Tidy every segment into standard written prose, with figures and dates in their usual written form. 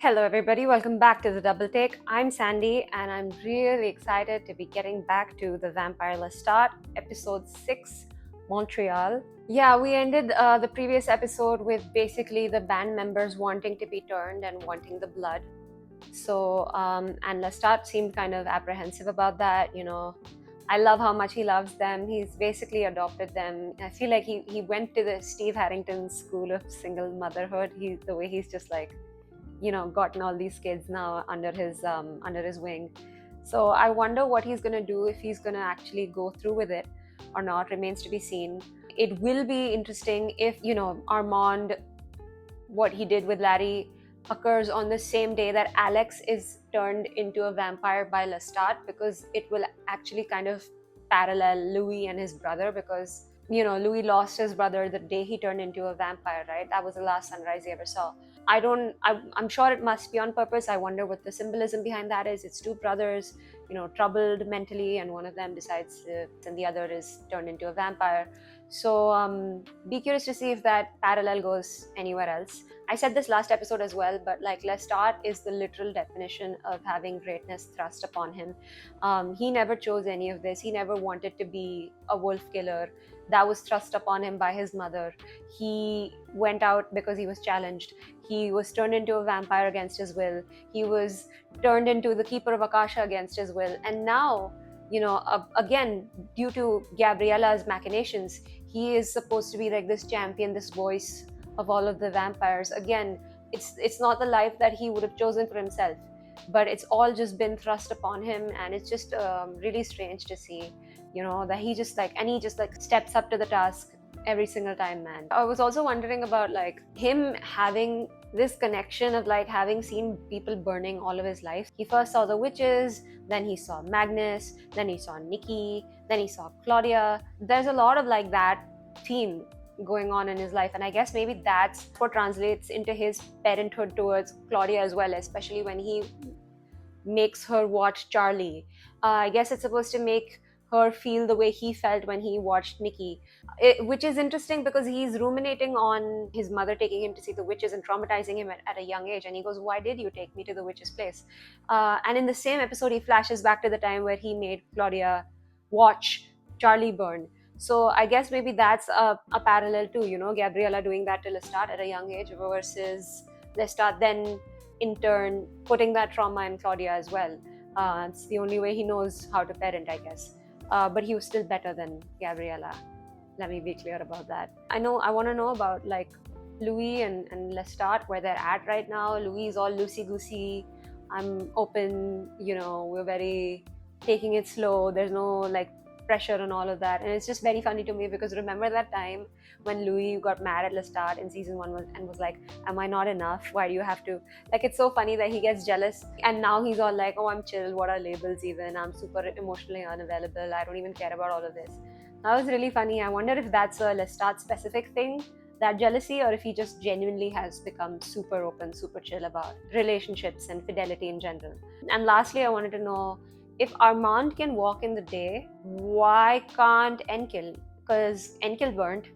Hello, everybody. Welcome back to the Double Take. I'm Sandy, and I'm really excited to be getting back to the Vampire Lestat, episode 6, Montreal. Yeah, we ended the previous episode with basically the band members wanting to be turned and wanting the blood. So, and Lestat seemed kind of apprehensive about that. I love how much he loves them. He's basically adopted them. I feel like he went to the Steve Harrington School of Single Motherhood. The way he's just like, gotten all these kids now under his wing. So I wonder what he's going to do, if he's going to actually go through with it or not. Remains to be seen. It will be interesting if Armand, what he did with Larry, occurs on the same day that Alex is turned into a vampire by Lestat, because it will actually kind of parallel Louis and his brother, because Louis lost his brother the day he turned into a vampire, right? That was the last sunrise he ever saw. I'm sure it must be on purpose. I wonder what the symbolism behind that is. It's two brothers, troubled mentally, and one of them decides to, and the other is turned into a vampire. So be curious to see if that parallel goes anywhere else. I said this last episode as well, but like, Lestat is the literal definition of having greatness thrust upon him. He never chose any of this. He never wanted to be a wolf killer. That was thrust upon him by his mother. He went out because he was challenged. He was turned into a vampire against his will. He was turned into the keeper of Akasha against his will. And now, again, due to Gabriella's machinations, he is supposed to be like this champion, this voice of all of the vampires. Again, it's not the life that he would have chosen for himself, but it's all just been thrust upon him, and it's just really strange to see, that he just steps up to the task every single time, man. I was also wondering about like him having this connection of like having seen people burning all of his life. He first saw the witches, then he saw Magnus, then he saw Nikki, then he saw Claudia. There's a lot of like that theme going on in his life, and I guess maybe that's what translates into his parenthood towards Claudia as well, especially when he makes her watch Charlie. I guess it's supposed to make her feel the way he felt when he watched Nikki, which is interesting because he's ruminating on his mother taking him to see the witches and traumatizing him at a young age, and he goes, why did you take me to the witch's place? And in the same episode, he flashes back to the time where he made Claudia watch Charlie burn. So I guess maybe that's a parallel too, Gabriella doing that to Lestat at a young age versus Lestat then in turn putting that trauma in Claudia as well. It's the only way he knows how to parent, I guess. But he was still better than Gabriella. Let me be clear about that. I want to know about like Louis and Lestat, where they're at right now. Louis is all loosey-goosey. I'm open, we're very taking it slow. There's no like pressure and all of that. And it's just very funny to me because remember that time when Louis got mad at Lestat in season 1 and was like, am I not enough? Why do you have to? Like, it's so funny that he gets jealous and now he's all like, oh, I'm chill. What are labels even? I'm super emotionally unavailable. I don't even care about all of this. That was really funny. I wonder if that's a Lestat specific thing, that jealousy, or if he just genuinely has become super open, super chill about relationships and fidelity in general. And lastly, I wanted to know, if Armand can walk in the day, why can't Enkil? Because Enkil burnt,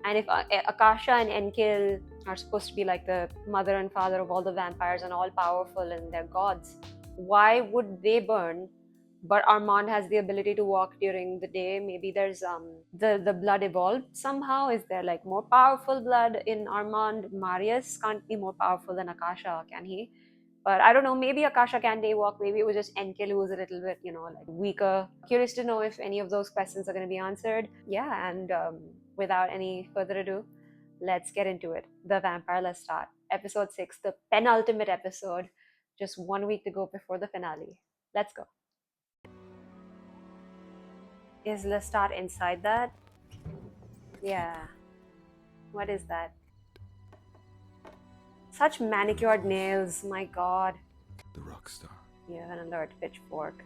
and if Akasha and Enkil are supposed to be like the mother and father of all the vampires and all powerful and they're gods, why would they burn? But Armand has the ability to walk during the day. Maybe there's the blood evolved somehow. Is there like more powerful blood in Armand? Marius can't be more powerful than Akasha, can he? But I don't know, maybe Akasha can daywalk, maybe it was just Enkil who was a little bit, like weaker. Curious to know if any of those questions are going to be answered. Yeah, and without any further ado, let's get into it. The Vampire Lestat, episode 6, the penultimate episode. Just 1 week to go before the finale. Let's go. Is Lestat inside that? Yeah. What is that? Such manicured nails, my god. The rock star. Yeah, an alert, pitchfork.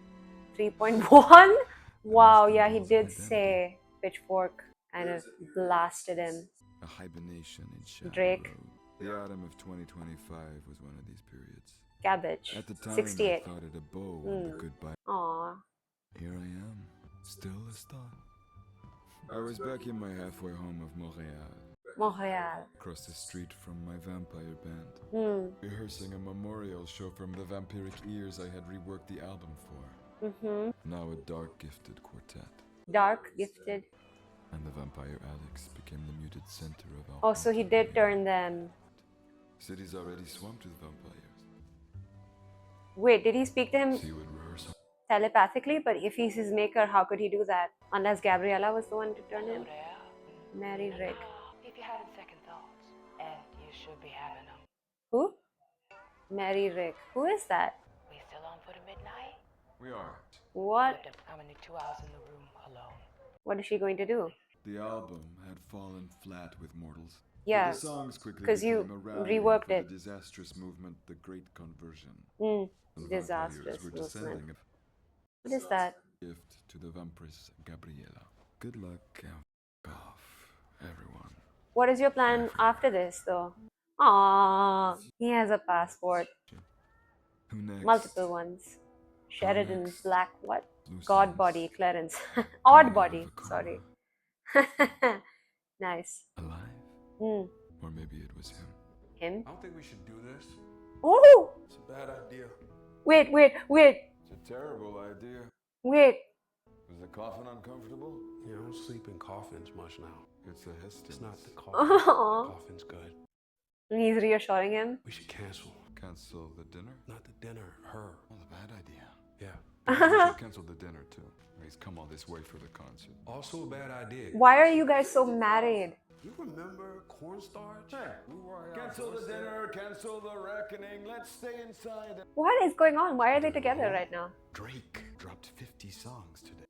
3.1? Wow, yeah, he did say pitchfork and it blasted him. A hibernation in shadow. Drake. The autumn of 2025 was one of these periods. Cabbage. At the time, 68. I thought it a bow on the goodbye. Aww. Here I am, still a star. I was back in my halfway home of Montreal, Montreal. across the street from my vampire band, Hmm. rehearsing a memorial show from the vampiric years I had reworked the album for. Mm-hmm. Now a dark gifted quartet. Dark gifted. And the vampire Alex became the muted center of our Oh, so he did turn them. City's already swamped with vampires. Wait, did he speak to him So you would rehearse. telepathically? But if he's his maker, how could he do that? Unless Gabriella was the one to turn him. Mary Rick. If you're having second thoughts, and you should be having them. Who? Mary Rick. Who is that? We still on for the midnight? We are. What? I'm gonna need 2 hours in the room alone. What is she going to do? The album had fallen flat with mortals. Yeah, But the songs quickly 'cause you became a rallying reworked for it. the disastrous movement, the Great Conversion. Hmm. The Disastrous vampires were movement. descending. What is that? Gift to the vampiress Gabriella. Good luck and off, everyone. What is your plan after this, though? Aww, he has a passport. Who next? Multiple ones. Sheridan, next? Black, what? Lucius. Godbody, Clarence. Coming Oddbody, out of a sorry. coma. Nice. Alive? Hmm. Or maybe it was him. Him? I don't think we should do this. Oh! It's a bad idea. Wait. It's a terrible idea. Is the coffin uncomfortable? Yeah, I don't sleep in coffins much now. It's a Heston. It's not the Aw. coffin. The coffin's good. He's reassuring him. We should cancel. Cancel the dinner? Not the dinner, her. Well, a bad idea. Yeah. We should cancel the dinner too. He's come all this way for the concert. Also a bad idea. Why are you guys so married? You remember cornstarch? Cancel the dinner, cancel the reckoning, let's stay inside. What is going on? Why are they together right now? Drake dropped 50 songs today.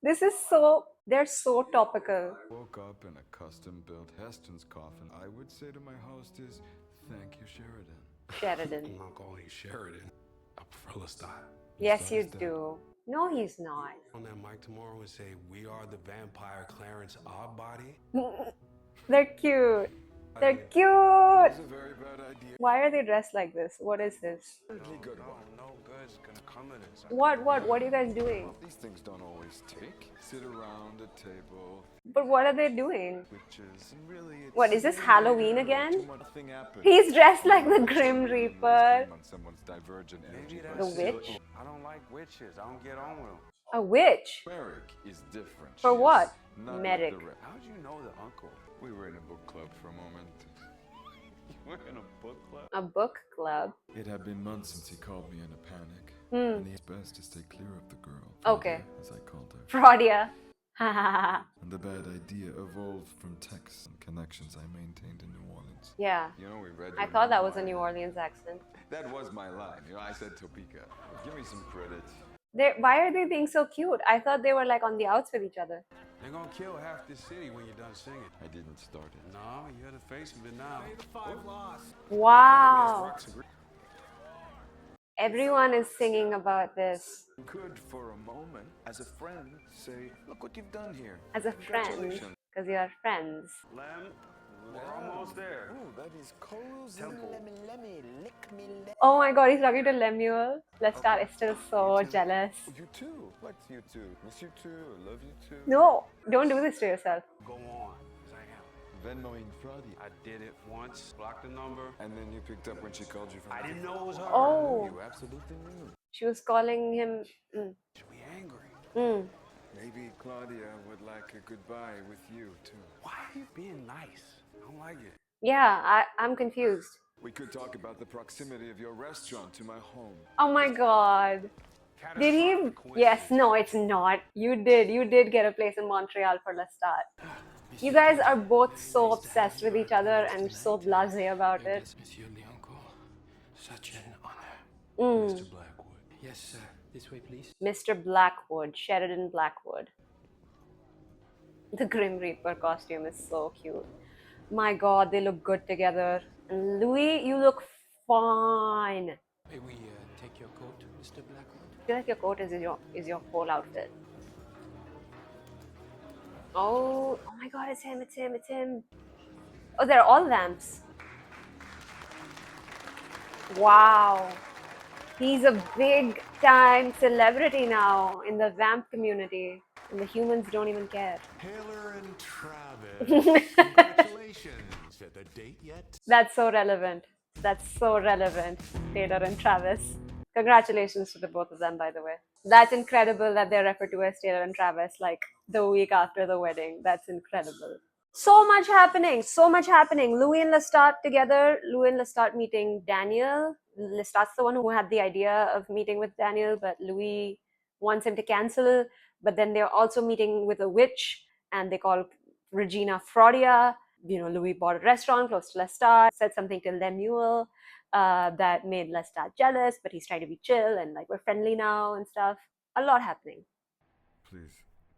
This is so, they're so topical. Woke up in a custom-built Heston's coffin. I would say to my hostess, thank you, Sheridan. Sheridan. I'm not calling you Sheridan. I prefer Lestat. Yes, you Lestat. do. No, he's not. On that mic tomorrow and say, we are the vampire Clarence Oddbody. They're cute. They're It's cute. a very bad idea. Why are they dressed like this? What is this? Really good one. No good's gonna come of this. What are you guys doing? These things don't always take. Sit around a table, But what are they doing? witches, and really it's What, is this Halloween again? Nothing happened. He's dressed like the Grim Reaper. On someone's divergent energy. Maybe The that's witch? it. I don't like witches. I don't get on with them. A witch? Merrick is different. For She is what? not like Merrick. the re- How'd you know the uncle? We were in a book club for a moment. You were in a book club? A book club? It had been months since he called me in a panic. Hmm. And it's best to stay clear of the girl. Okay. Fraudia, as I called her. Fraudia. Ha. And the bad idea evolved from texts and connections I maintained in New Orleans. Yeah. You know, we read I your thought that was a memoir. New Orleans accent. That was my line. You know, I said Topeka. Give me some credit. Why are they being so cute? I thought they were like on the outs with each other. They're gonna kill half the city when you're done singing. I didn't start it. No, you're the face of it now. Wow. Everyone is singing about this. Could, for a moment, as a friend, say, look what you've done here. As a friend. Congratulations. Because you are friends. Lem, we're almost there. Ooh, that is cozy. Temple. Oh my god, he's talking to Lemuel. Lestat is still so jealous. You too. What you too? Miss you too. Love you too. No, don't do this to yourself. Go on, 'cause I am. Venmoing Fraudia. I did it once, blocked the number. And then you picked up when she called you from I didn't know it was her. Oh. You absolutely knew. She was calling him. Should be angry. Maybe Claudia would like a goodbye with you too. Why are you being nice? I don't like it. Yeah, I'm confused. We could talk about the proximity of your restaurant to my home. Oh my god. Did he? Catastrophic Yes, coincidence. no, it's not. You did get a place in Montreal for Lestat. You guys are both so obsessed with each other and so blasé about it. Monsieur the uncle. Such an honor. Mm. Mr. Blackwood. Yes, sir. This way, please. Mr. Blackwood, Sheridan Blackwood. The Grim Reaper costume is so cute. My god, they look good together. And Louis, you look fine. May we take your coat, Mr. Blackwood? I feel like your coat is your whole outfit. Oh my god, it's him. Oh, they're all vamps. Wow. He's a big time celebrity now in the vamp community. And the humans don't even care. Taylor and Travis, congratulations. At the date yet? That's so relevant. That's so relevant, Taylor and Travis. Congratulations to the both of them, by the way. That's incredible that they're referred to as Taylor and Travis like the week after the wedding. That's incredible. So much happening, so much happening. Louis and Lestat together. Louis and Lestat meeting Daniel. Lestat's the one who had the idea of meeting with Daniel, but Louis wants him to cancel. But then they're also meeting with a witch, and they call Regina Fraudia. Louis bought a restaurant close to Lestat, said something to Lemuel that made Lestat jealous, but he's trying to be chill and like we're friendly now and stuff. A lot happening. Please,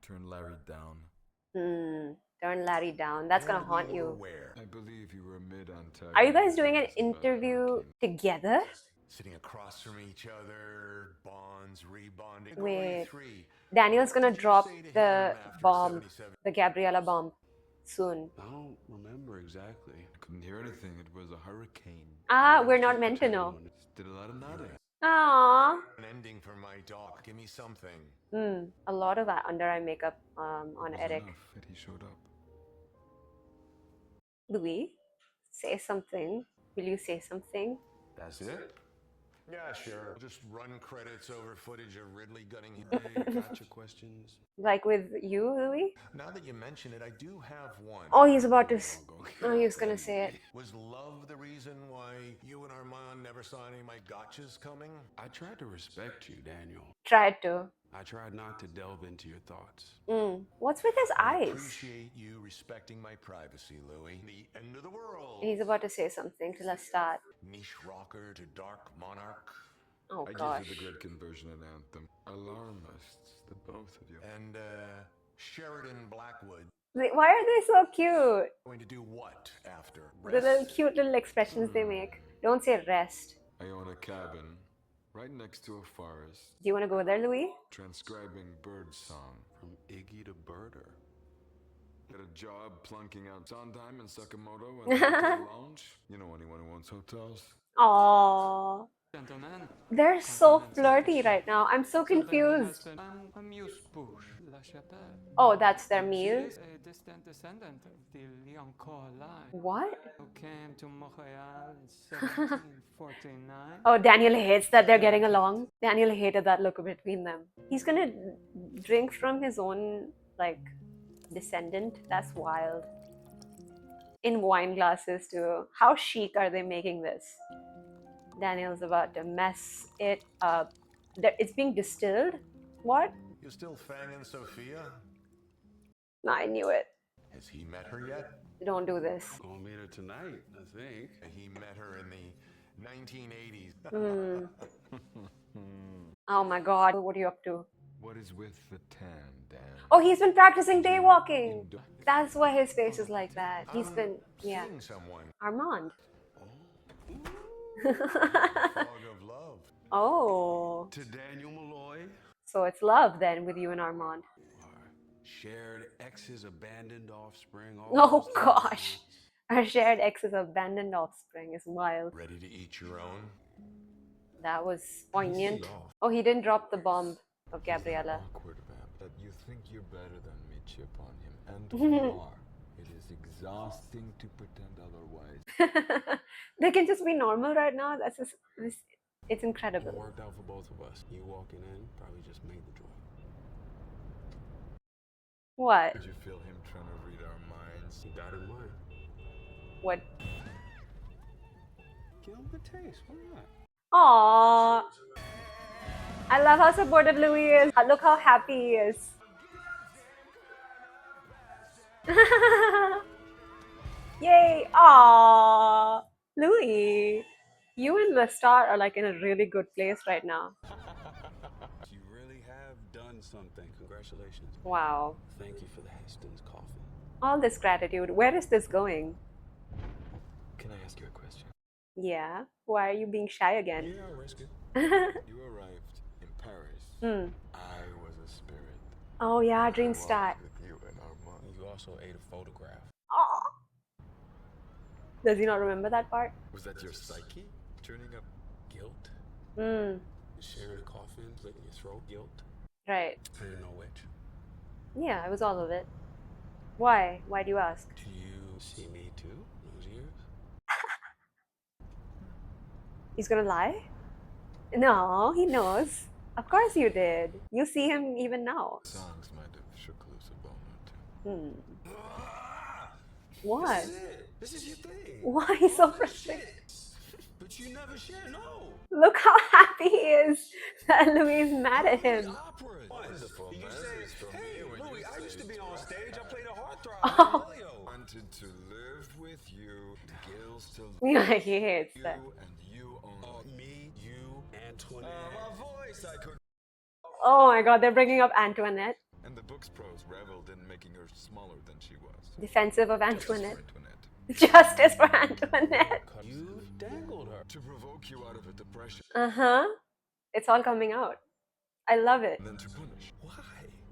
turn Larry down. Turn Larry down. That's gonna haunt you. Where? I believe you were mid-antagonist. Are you guys doing an about interview Hurricane. together? Sitting across from each other, bonds, rebonding. Wait. 43. Daniel's gonna What did you drop say to the him after bomb, 77? the Gabriella bomb, soon. I don't remember exactly. I couldn't hear anything. It was a hurricane. We're not meant to know. Did a lot of nodding. Aww. An ending for my dog. Give me something. A lot of under eye makeup on It was Eric. enough that he showed up. Louis, say something. Will you say something? That's it? Yeah, sure. Just run credits over footage of Ridley gunning him. I got your questions. Like with you, Louis? Now that you mention it, I do have one. Oh, he's about to. Oh, he was gonna say it. Was love the reason why you and Armand never saw any of my gotchas coming? I tried to respect you, Daniel. Tried to. I tried not to delve into your thoughts. What's with his I eyes? appreciate you respecting my privacy, Louis. The end of the world. He's about to say something to Lestat. Niche rocker to dark monarch. Oh I gosh. give you the great conversion and anthem. Alarmists, the both of you. And Sheridan Blackwood. Why are they so cute? Going to do what after? The little Rest? cute little expressions they make. Don't say rest. I own a cabin right next to a forest, Do you want to go there, Louis? transcribing bird song. From Iggy to Birder. Get a job plunking out Sondheim and Sakamoto and the lounge. You know anyone who owns hotels? Aww. Gentlemen, They're so flirty right now. I'm so confused. Amuse-bouche, La Chapelle. Oh, that's their She meal? is a distant descendant of the Liancourt line, What? who came to Montreal in 1749. Oh, Daniel hates that they're getting along. Daniel hated that look between them. He's gonna drink from his own, like, descendant. That's wild. In wine glasses, too. How chic are they making this? Daniel's about to mess it up. It's being distilled? What? You still fanging Sophia? No, I knew it. Has he met her yet? Don't do this. Gonna meet her tonight, I think. He met her in the 1980s. Oh my god, what are you up to? What is with the tan, Dan? Oh, he's been practicing daywalking. Indo- That's why his face is like that. He's I'm been, yeah. Seeing someone. Armand. Fog of love. Oh, To Daniel Malloy. so it's love then with you and Armand. Our shared ex's abandoned offspring. all Oh those gosh. things. Our shared ex's abandoned offspring is wild. Ready to eat your own? That was poignant. off. Oh, he didn't drop the bomb of Gabriella. Awkward, Vamp, that you think you're better than me, chip on him, and you are. It is exhausting to pretend otherwise. They can just be normal right now. That's just, it's It incredible. worked out for both of us. You walking in probably just made the drop. What? Did you feel him trying to read our minds? You got in mind. What? Give him the taste. Why not? Aww. I love how supportive Louis is. Look how happy he is. Yay! Aww. Louis, you and Lestat are like in a really good place right now. You really have done something. Congratulations. Wow. Thank you for the Heston's coffee. All this gratitude. Where is this going? Can I ask you a question? Yeah. Why are you being shy again? Yeah, I'll risk it. You arrived in Paris. I was a spirit. Oh yeah, I dream walked start. with you and Armand. You also ate a photograph. Aw. Does he not remember that part? Was that your psyche turning up? Guilt. Hmm. Sharing a coffin, split in your throat. Guilt. Right. I didn't know which. Yeah, it was all of it. Why? Why do you ask? Do you see me too? Those years? He's gonna lie? No, he knows. Of course you did. You see him even now. Songs might have shook loose a bone or two. Hmm. Ah, What? This is it. This is your thing. Why are you so All this frustrated? shit. But you never share. No. Look how happy he is that Louis is mad at Play him. operas. Wonderful You message say, from hey, you when Louis, you I used to say be on it's stage. I played a heartthrob Oh. in Leo. wanted to live with you, gills to Yeah, he hates you that. and you only. Me, you, Antoinette. My voice, I could. Oh my god, they're bringing up Antoinette. And the book's prose reveled in making her smaller than she was. Defensive of Justice for Antoinette. Antoinette. Justice for Antoinette. You dangled her. To provoke you out of a depression, Uh-huh. It's all coming out. I love it. and then to punish. Why?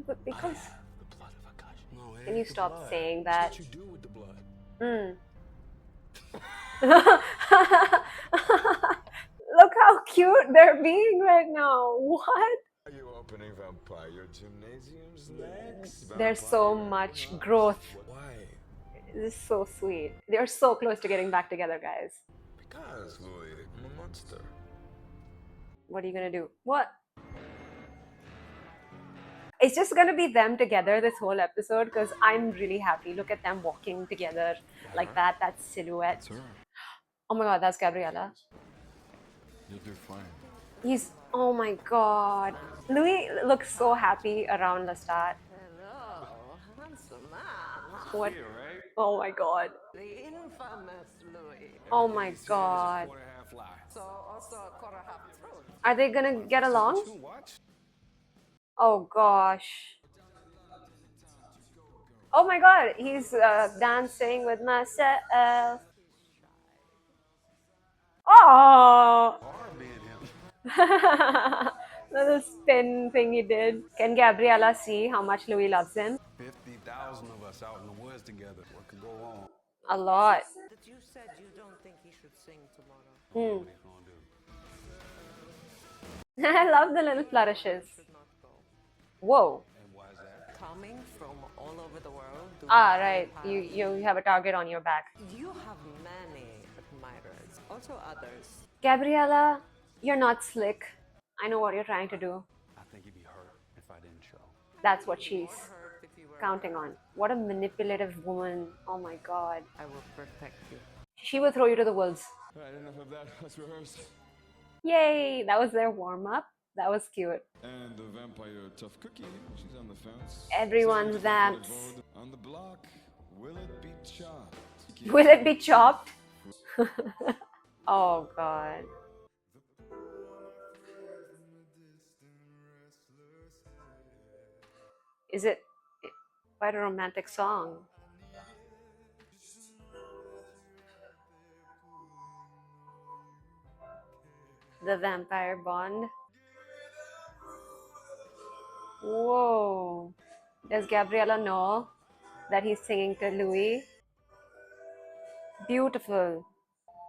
But because The blood of a Akashi. No, it Can ain't you the stop blood. saying It's that? what you do with the blood. Look how cute they're being right now. What? Are you opening vampire gymnasiums next? There's so Vampire much clubs? growth. Why? This is so sweet. They're so close to getting back together, guys. Because, Louis, I'm a monster. What are you gonna do? What? It's just gonna be them together this whole episode because I'm really happy. Look at them walking together like that. That silhouette. Sir, Oh my god, that's Gabriella. you'll do fine. He's. Oh my god. Louis looks so happy around Lestat. Hello, handsome man. What? Here, right? Oh my god. The infamous Louis. Oh my god. Quarter half lie. So also a quarter half truth. Are they gonna get along? You watch? Oh gosh. Oh my god, he's dancing with myself. Oh! Or being him. Little spin thing he did. Can Gabriella see how much Louis loves him? 50,000 of us out in the woods together. What could go wrong? A lot. That you said you don't think he should sing tomorrow. Hmm. What he's gonna do? I love the little flourishes. Should not go. Whoa. And why is that? Coming from all over the world. to Ah, the right. empire. You have a target on your back. You have many admirers. Also others. Gabriella, you're not slick. I know what you're trying to do. I think he'd be hurt if I didn't show. That's what she's Hurt if you were counting on. What a manipulative woman. Oh my god. I will protect you. She will throw you to the wolves. Right, enough of that. Let's rehearse. Yay! That was their warm up. That was cute. And the vampire tough cookie, she's on the fence. Everyone's Saved vamps. for the vote. On the block, will it be chopped? Will it be chopped? Oh god. Is it quite a romantic song? The vampire bond. Whoa. Does Gabriella know that he's singing to Louis? Beautiful.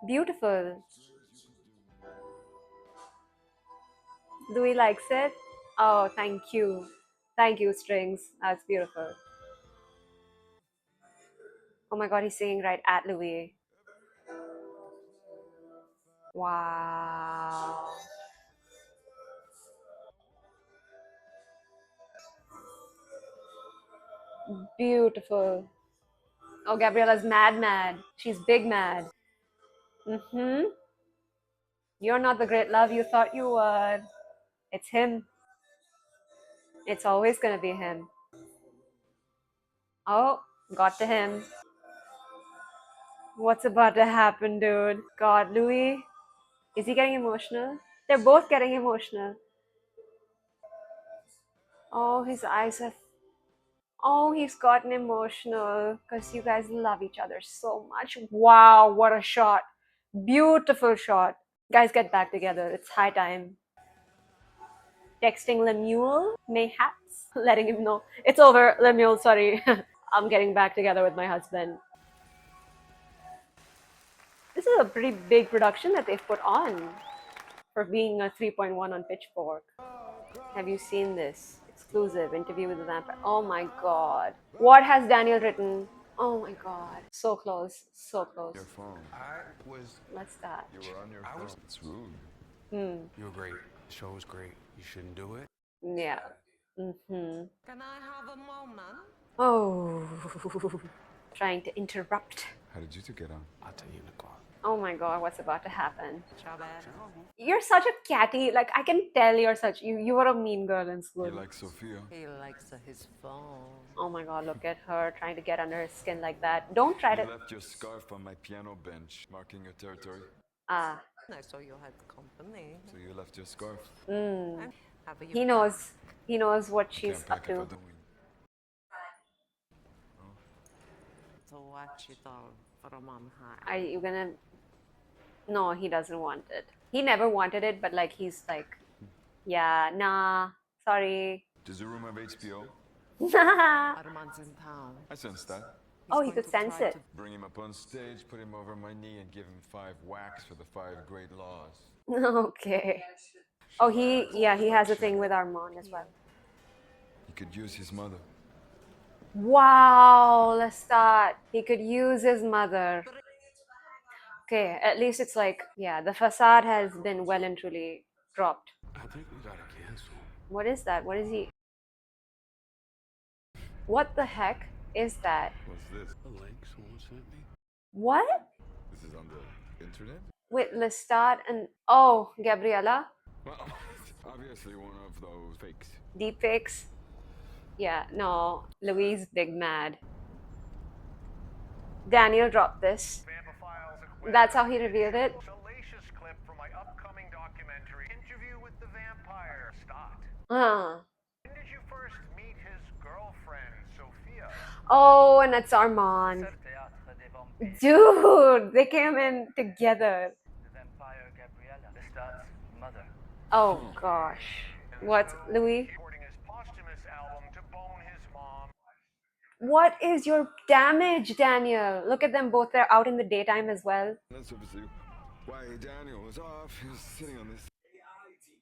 Beautiful. Louis likes it. Oh, thank you. Thank you, strings. That's beautiful. Oh my god, he's singing right at Louis. Wow. Beautiful. Oh, Gabriella's mad. She's big mad. Mm-hmm. You're not the great love you thought you were. It's him. It's always gonna be him. Oh, got to him. What's about to happen, dude? God, Louis. Is he getting emotional? They're both getting emotional. Oh, his eyes have. Oh, he's gotten emotional because you guys love each other so much. Wow, what a shot. Beautiful shot. Guys, get back together. It's high time. Texting Lemuel, mayhaps. Letting him know. It's over, Lemuel, sorry. I'm getting back together with my husband. This is a pretty big production that they've put on for being a 3.1 on Pitchfork. Have you seen this? It's exclusive interview with the vampire. Oh my god. What has Daniel written? Oh my god. So close. So close. Your phone. I was. Let's start. You were on your I phone. was- It's rude. Hmm. You were great. The show was great. You shouldn't do it. Yeah. Mm-hmm. Can I have a moment? Oh. Trying to interrupt. How did you two get on? I'll tell you in the car. Oh my god, what's about to happen? Chabert. You're such a catty, like I can tell you're such you were a mean girl in school. You like Sophia? He likes his phone. Oh my god, look at her trying to get under his skin like that. Don't try You to left your scarf on my piano bench, marking your territory. ah. I saw you had company. So you left your scarf. Have you He knows. He knows what she's Can't up pack if I to. don't win. to watch it all from on high. Are you gonna No, he doesn't want it. He never wanted it, but like he's like, yeah, nah, sorry. Does the room have HBO? Armand's in town. I sensed that. Oh, he going could to sense try it. to- Bring him up on stage, put him over my knee, and give him 5 whacks for the 5 great laws. Okay. Oh, he has a thing with Armand as well. He could use his mother. Wow, Lestat. He could use his mother. Okay, at least it's like, yeah, the facade has been well and truly dropped. I think we gotta cancel. What is that? What is he? What the heck is that? What's this? The link someone sent me. What? This is on the internet? With Lestat and oh, Gabriella? Well, obviously one of those fakes. Deepfakes? Yeah, no. Louise big mad. Daniel dropped this. That's how he revealed it. Salacious clip from my upcoming documentary, Interview with the Vampire, Stott. Ah. When did you first meet his girlfriend, Sophia? Oh, and that's Armand. Théâtre des Vampires. Dude, they came in together. The vampire Gabriella, Lestat's mother. Oh gosh. What, Louis? Recording his posthumous album to bone his mom. What is your damage, Daniel? Look at them both. They're out in the daytime as well. That's obviously why Daniel was off. He was sitting on this.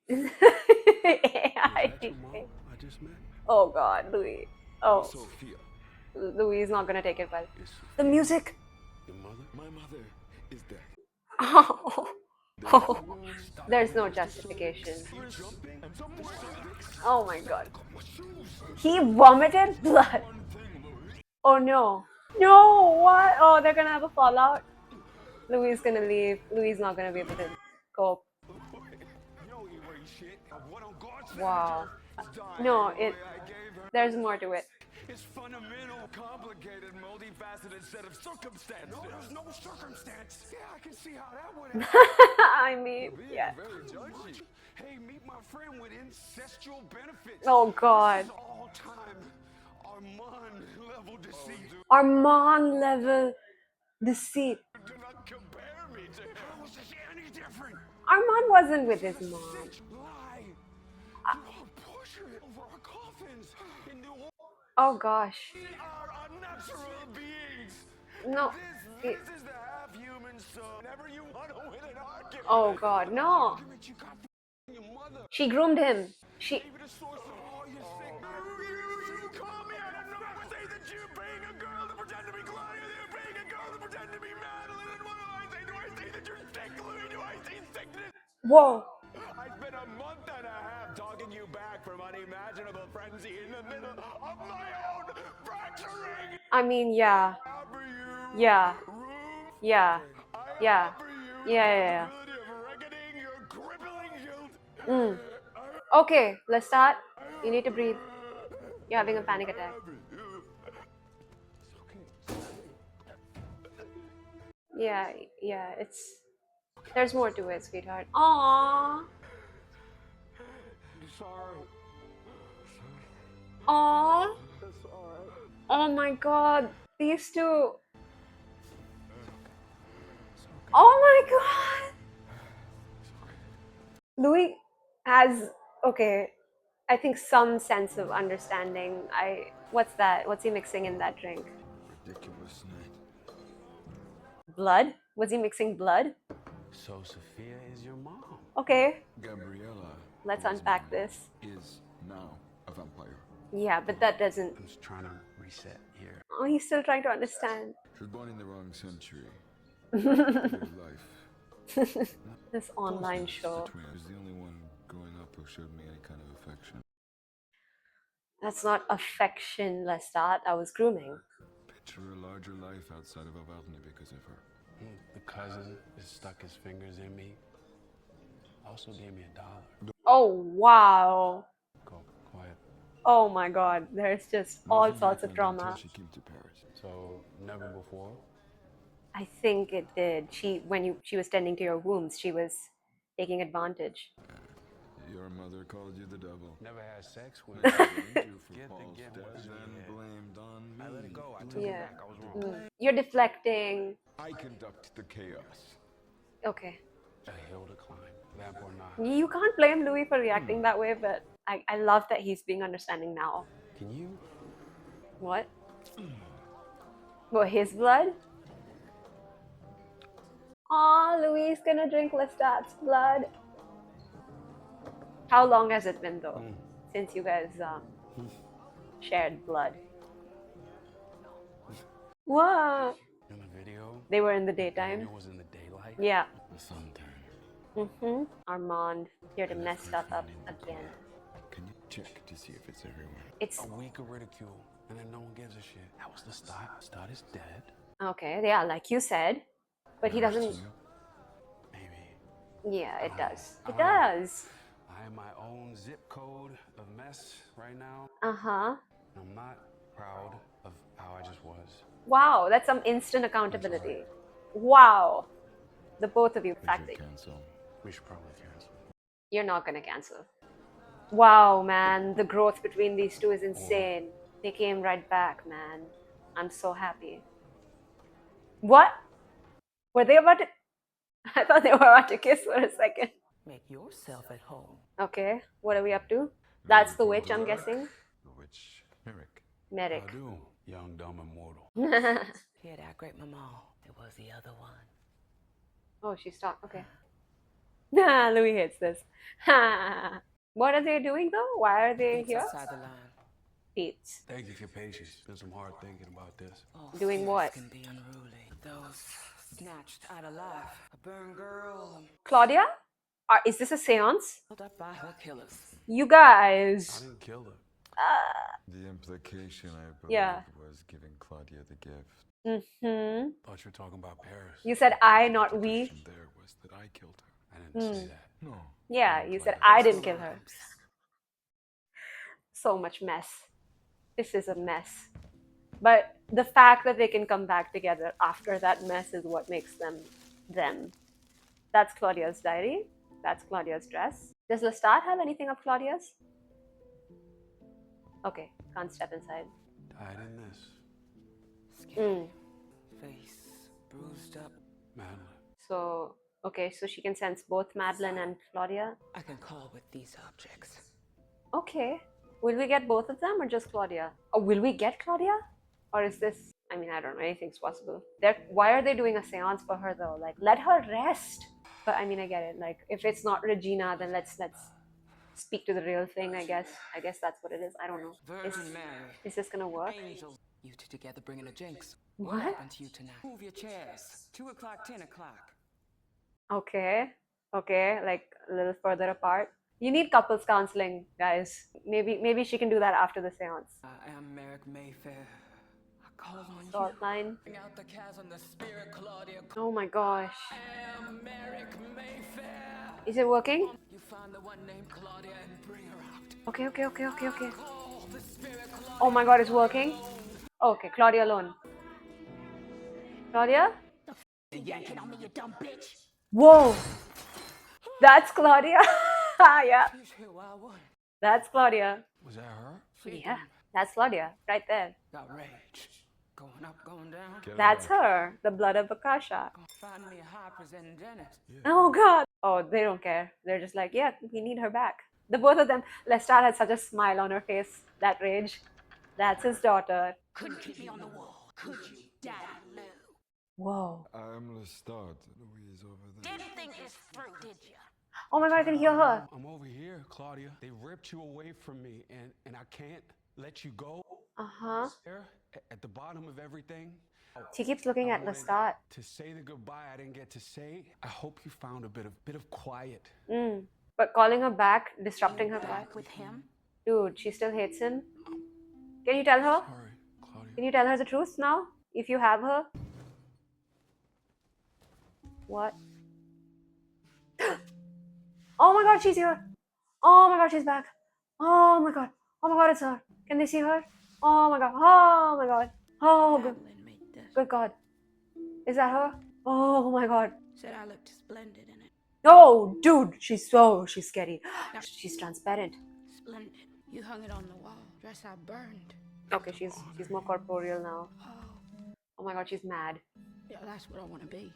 Is that your mom I just met? Oh God, Louis. Oh, Sophia. Louis is not gonna take it well. Is The music. your mother? My mother is dead. Oh, there's no justification. Oh my God. He vomited blood. Oh no. No, what? Oh, they're gonna have a fallout. Louis is gonna leave. Louis is not gonna be able to cope. Wow. No, there's more to it. It's fundamental, complicated, multifaceted set of circumstances. No, there's no circumstance. Yeah, I can see how that would happen. I mean, yeah. Very judgy. Hey, meet my friend with incestual benefits. Oh God. This is all time Armand level deceit. Armand level deceit. Do not compare me to him. How is this any different? Armand wasn't with his mom. Lie. You all push it over our coffins. In New Orleans, Oh gosh. we are unnatural beings. No. This is the half-human soul. Whenever you want to win an argument. Oh God, no. Argument you got from your mother. She groomed him. She. Maybe the source of all your sickness. You call me out of nowhere. Say that you're being a girl to pretend to be Claudia. You're being a girl to pretend to be Madeline. And what do I say? Do I say that you're sick, Louis? Do I say sickness? Whoa. I spent a month and a half talking you back from unimaginable frenzy in the middle of my own fracturing. I mean, yeah. Offer you Yeah. room. Yeah. I Yeah. offer you Yeah. the possibility of reckoning your crippling guilt. Mm. Okay, let's start. You need to breathe. You're having a panic attack. Yeah, yeah, there's more to it, sweetheart. Aww. Sorry. Aww. Oh my God, these two. Oh my God. Louis has, okay, I think some sense of understanding. What's that? What's he mixing in that drink? Ridiculous night. Blood? Was he mixing blood? So Sophia is your mom. Okay, Gabriella. let's who was unpack my mom, this. Is now a vampire. Yeah, but that doesn't. I'm just trying to reset here. Oh, he's still trying to understand. She was born in the wrong century. Your life. This online Closeness show. between us. She was the only one growing up who showed me any kind of affection. That's not affection, Lestat. I was grooming. Picture a larger life outside of Avarni because of her. The cousin just stuck his fingers in me. Also gave me $1. Oh, wow. Go quiet. Oh my god. There's just all Nothing sorts of happened drama. until she came to Paris. So never before. I think it did. She was tending to your wounds, she was taking advantage. Your mother called you the devil. Never had sex with. Blamed you for Get the Paul's gift death, was in then your head. blamed on me. I let it go. I took Yeah. it back. I was wrong. You're deflecting. I conduct the chaos. Okay. A hill to climb. Vamp or not. You can't blame Louis for reacting that way, but I love that he's being understanding now. Can you? What? What, his blood? Aw, Louis is gonna drink Lestat's blood. How long has it been though? Since you guys shared blood? What? In the video, They were in the daytime? Daniel was in the daylight. Yeah. The sun turned. Armand here to mess stuff up again. Can you check to see if it's everywhere? It's A week of ridicule, and then no one gives a shit. That was Lestat. Lestat is dead. okay, yeah, like you said. But he doesn't. Maybe. Yeah, it does. It I don't know. does. I am my own zip code of mess right now. Uh-huh. I'm not proud of how I just was. Wow, that's some instant accountability. Wow. The both of you, We fact should that cancel. We should probably cancel. you're not gonna cancel. Wow, man, the growth between these two is insane. They came right back, man. I'm so happy. What? Were they about to? I thought they were about to kiss for a second. Make yourself at home. Okay, what are we up to? That's the witch, I'm Merrick. guessing. The witch, Merrick. Merrick. I do. Young, dumb, immortal. Hear that, great mama? It was the other one. Oh, she's talking. Okay. Nah, Louis hates this. What are they doing though? Why are they It's here? outside the line. Pete's. Thank you for your patience. Been some hard thinking about this. Oh, Doing fears what? Can be unruly. Those snatched out of life. A burned girl. Claudia? Is this a seance? Held up by her killers. You I guys. didn't kill her. The implication, I believe, Yeah. was giving Claudia the gift. Mm-hmm. Thought you were talking about Paris. You said I, not we. The there was that I killed her. I didn't say that. No. Yeah, no, you said Claudia. I didn't kill her. So much mess. This is a mess. But the fact that they can come back together after that mess is what makes them them. That's Claudia's diary. That's Claudia's dress. Does Lestat have anything of Claudia's? Okay, can't step inside. Died in this. Mm. Face bruised up. Madeline. So, okay, so she can sense both Madeline and Claudia. I can call with these objects. Okay. Will we get both of them or just Claudia? Or will we get Claudia? Or is this, I mean, I don't know, anything's possible. Why are they doing a seance for her though? Like, let her rest. But I mean, I get it. Like, if it's not Regina, then let's speak to the real thing, I guess. I guess that's what it is. I don't know. Virgin Mary. Is this gonna work? Angels. You two together bringing a jinx. What? happened to you tonight? Move your chairs. 2 o'clock, 10 o'clock. Okay. Okay, like a little further apart. You need couples counseling, guys. Maybe she can do that after the seance. I am Merrick Mayfair. I call on Salt you. line. Bring out the chasm, the spirit, Claudia. Oh my gosh. I am Merrick Mayfair. Is it working? You find the one named Claudia and bring her out. Okay. Call the spirit, Claudia. Oh my god, it's working? Okay, Claudia alone. Claudia? Yanking on me, you dumb bitch. Whoa! That's Claudia. Yeah, You hear wild one. that's Claudia. Was that her? Yeah, that's Claudia, right there. Got rage. Going up, going down. Get her That's back. her, the blood of Akasha. Find me a high presenting dentist. Oh god. Oh, they don't care. They're just like, yeah, we need her back. The both of them. Lestat had such a smile on her face. That rage. That's his daughter. Couldn't keep me on the wall, could you, Daddy Lou? Whoa. I'm Lestat. Louise over there. Didn't think this through, did you? Oh my god, I can hear her. I'm over here, Claudia. They ripped you away from me, and I can't let you go. Uh-huh. There, at the bottom of everything. She keeps looking I at wanted Lestat. to say the goodbye I didn't get to say. I hope you found a bit of quiet. But calling her back, disrupting her Back back. with him? Dude, she still hates him. Can you tell her? Sorry, Claudia. Can you tell her the truth now? If you have her? What? Oh my god, she's here. Oh my god, she's back. Oh my god. Oh my god, it's her. Can they see her? Oh my god. Oh my god. Oh, good, Madeline made this. good god. Is that her? Oh my god. Said I looked splendid in it. Oh, dude, she's scary. She's transparent. Splendid. You hung it on the wall. Dress I burned. Okay, she's more corporeal now. Oh, Oh my god, she's mad. yeah, that's what I want to be.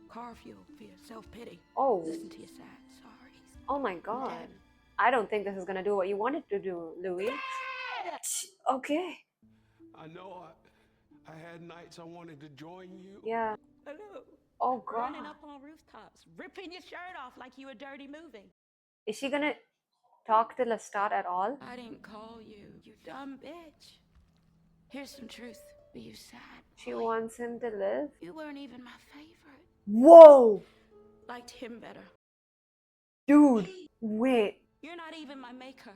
Car fuel for your self-pity. Oh. Listen to your sad sorries. Oh my god. I don't think this is gonna do what you wanted to do, Louis. Okay. I know I had nights I wanted to join you. Yeah. Hello. Oh god. Running up on rooftops, ripping your shirt off like you a dirty movie. Is she gonna talk to Lestat at all? I didn't call you, you dumb bitch. Here's some truth. Were you sad? She wants him to live? You weren't even my favorite. Whoa! Liked him better. Dude, wait. You're not even my maker.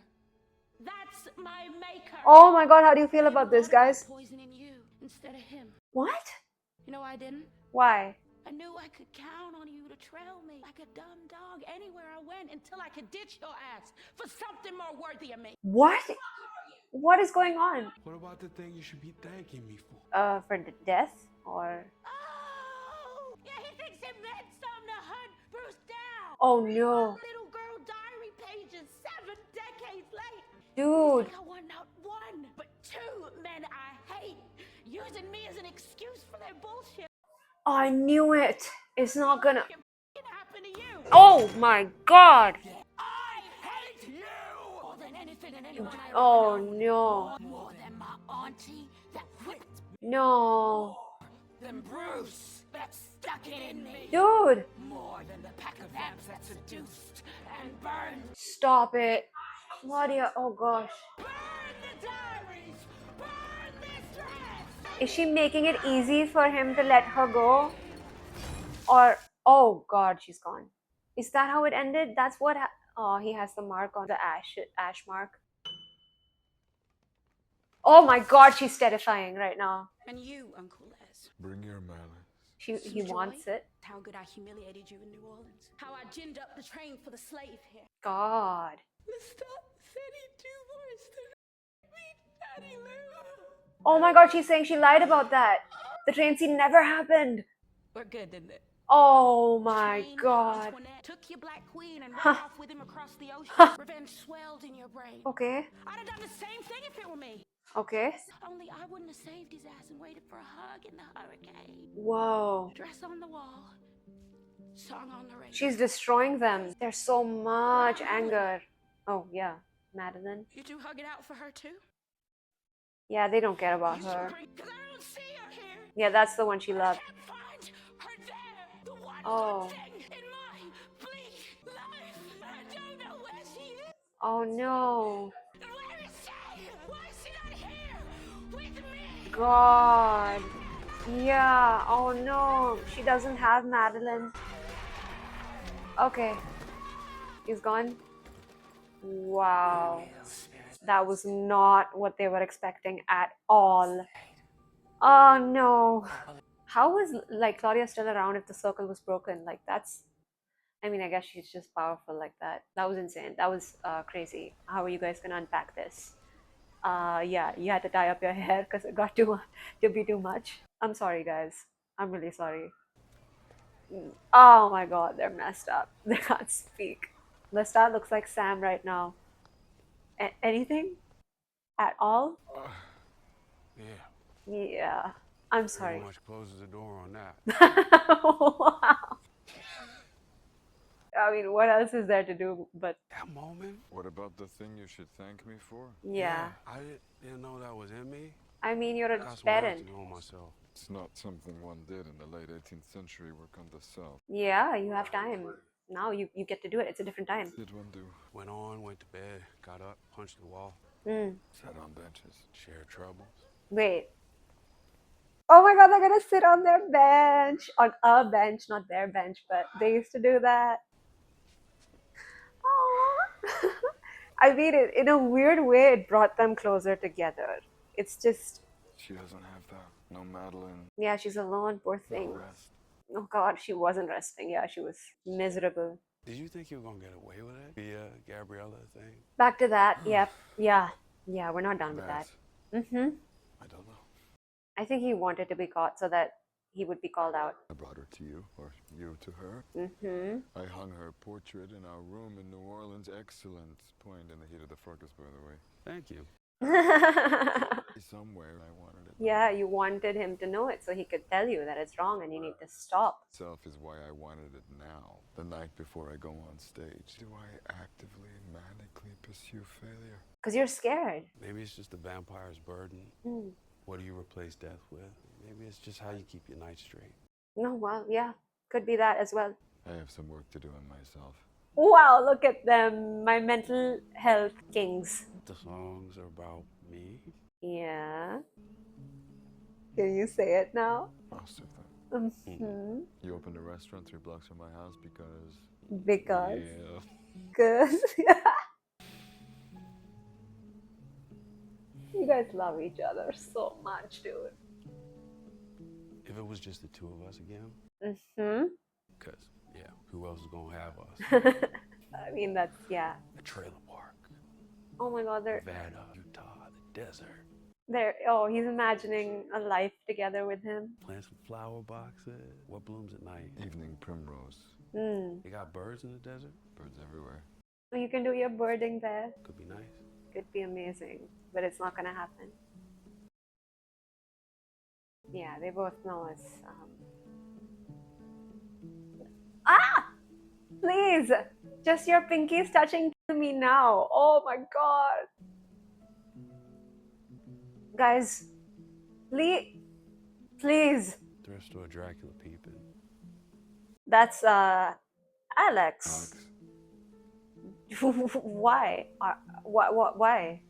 That's my maker. Oh my god, how do you feel about this, guys? Poisoning you instead of him. What? You know I didn't? Why? I knew I could count on you to trail me like a dumb dog anywhere I went until I could ditch your ass for something more worthy of me. What? What is going on? What about the thing you should be thanking me for? For the death? Or... Oh! Yeah, he thinks it meant something to hunt Bruce down. Oh no. Little girl diary pages 7 decades late. Dude. I want not one, but 2 men I hate, using me as an excuse for their bullshit. I knew it. It's not gonna... It happened to you. Oh my god. I hate you more than anything and anyone I Oh ever know. no. More than my auntie that whipped No. than Bruce that stuck it in me. Dude. More than the pack of vamps that seduced and burned. Stop it. Claudia, oh gosh. Burn the diaries! Burn this dress! Is she making it easy for him to let her go? Or, oh god, she's gone. Is that how it ended? That's what, oh, he has the mark on the ash mark. Oh my god, she's terrifying right now. And you, Uncle Les. Bring your malice. He wants it. How good I humiliated you in New Orleans. How I ginned up the train for the slave here. God. Lestat said he'd do worse than me, Daddy Lou. Oh my god, she's saying she lied about that. The train scene never happened. We're good, didn't it? Oh my god. Antoinette took your black queen and ran off with him across the ocean. Revenge swelled in your brain. Okay. I'd have done the same thing if it were me. Okay. Only I wouldn't have saved his ass and waited for a hug in the hurricane. Whoa. Dress on the wall. Song on the radio. She's destroying them. There's so much anger. Oh, yeah. Madeline. You two hug it out for her too? Yeah, they don't care about her. Because I don't see her here. Yeah, that's the one she loved. I can't find her there. The one Oh. good thing in my bleak life. I don't know where she is. Oh no. Where is she? Why is she not here with me? God. Yeah. Oh no. She doesn't have Madeline. Okay. He's gone. Wow. That was not what they were expecting at all. Oh no. How was like Claudia still around if the circle was broken? Like that's, I mean, I guess she's just powerful like that. That was insane. That was crazy. How are you guys gonna unpack this? Yeah, you had to tie up your hair because it got to be too much. I'm sorry, guys. I'm really sorry. Oh my god, they're messed up. They can't speak. Lestat looks like Sam right now. Anything? At all? Yeah. Yeah. I'm sorry. Pretty much closes the door on that. Wow. I mean, what else is there to do but... That moment? What about the thing you should thank me for? Yeah. I didn't know that was in me. I mean, you're a That's what I parent. have to know myself. It's not something one did in the late 18th century work on the South. Yeah, you have time. now you get to do it. It's a different time. Did one do? Went on, went to bed, got up, punched the wall, Sat on benches. shared troubles. Wait. Oh my god, they're gonna sit on their bench. On a bench, not their bench, but they used to do that. Aww. I mean, in a weird way, it brought them closer together. It's just, She doesn't have that. No Madeline. yeah, she's alone, poor No thing. rest. Oh god, she wasn't resting. Yeah, she was miserable. Did you think you were gonna get away with it? The Gabriella thing? Back to that. Yep. Yeah. Yeah, we're not done with that. That, I don't know. I think he wanted to be caught so that he would be called out. I brought her to you, or you to her. I hung her portrait in our room in New Orleans. Excellent point in the heat of the fracas, by the way. Thank you. Somewhere I wanted it. Yeah, you wanted him to know it so he could tell you that it's wrong and you need to stop. Itself is why I wanted it now, the night before I go on stage. Do I actively, manically pursue failure? Because you're scared. Maybe it's just the vampire's burden. What do you replace death with? Maybe it's just how you keep your night straight. No, well, yeah, could be that as well. I have some work to do on myself. Wow, look at them, my mental health kings. The songs are about me. Yeah. Can you say it now? Most of them. Mhm. You opened a restaurant 3 blocks from my house because... Because. Yeah. Because. You guys love each other so much, dude. If it was just the two of us again, because, yeah, who else is going to have us? I mean, that's, yeah. A trailer park. Oh my god, Nevada, Utah, the desert. oh, he's imagining a life together with him. Plant some flower boxes. What blooms at night? Evening primrose. They got birds in the desert? Birds everywhere. You can do your birding there. Could be nice. Could be amazing, but it's not gonna happen. Yeah, they both know it's, Please! Just your pinkies touching me now. Oh my god. Guys, please. Thrift store Dracula peeping. That's, Alex. Why? Why?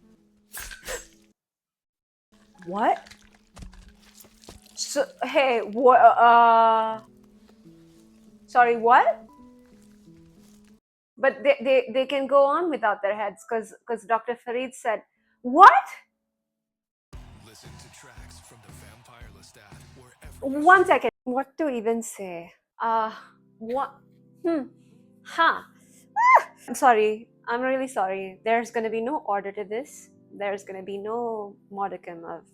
What? So, hey, sorry, what? But they can go on without their heads because Dr. Farid said, what? Listen to tracks from the Vampire Lestat wherever. 1 second. What to even say? What? I'm sorry. I'm really sorry. There's going to be no order to this. There's going to be no modicum of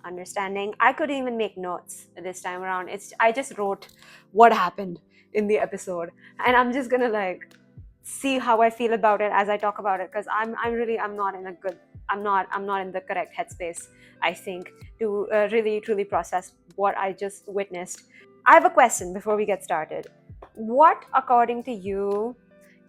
understanding. I couldn't even make notes this time around. I just wrote what happened in the episode, and I'm just going to like see how I feel about it as I talk about it, because I'm not in the correct headspace, I think, to really truly process what I just witnessed. I have a question before we get started. What, according to you,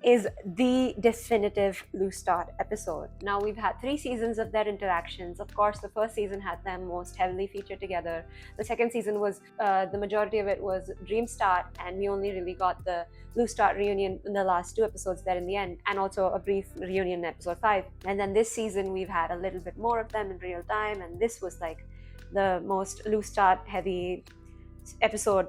is the definitive Lestat episode? Now, we've had 3 seasons of their interactions. Of course, the first season had them most heavily featured together. The second season was, the majority of it was Dream Start, and we only really got the Lestat reunion in the last 2 episodes there in the end, and also a brief reunion in episode 5. And then this season, we've had a little bit more of them in real time, and this was like the most Lestat heavy episode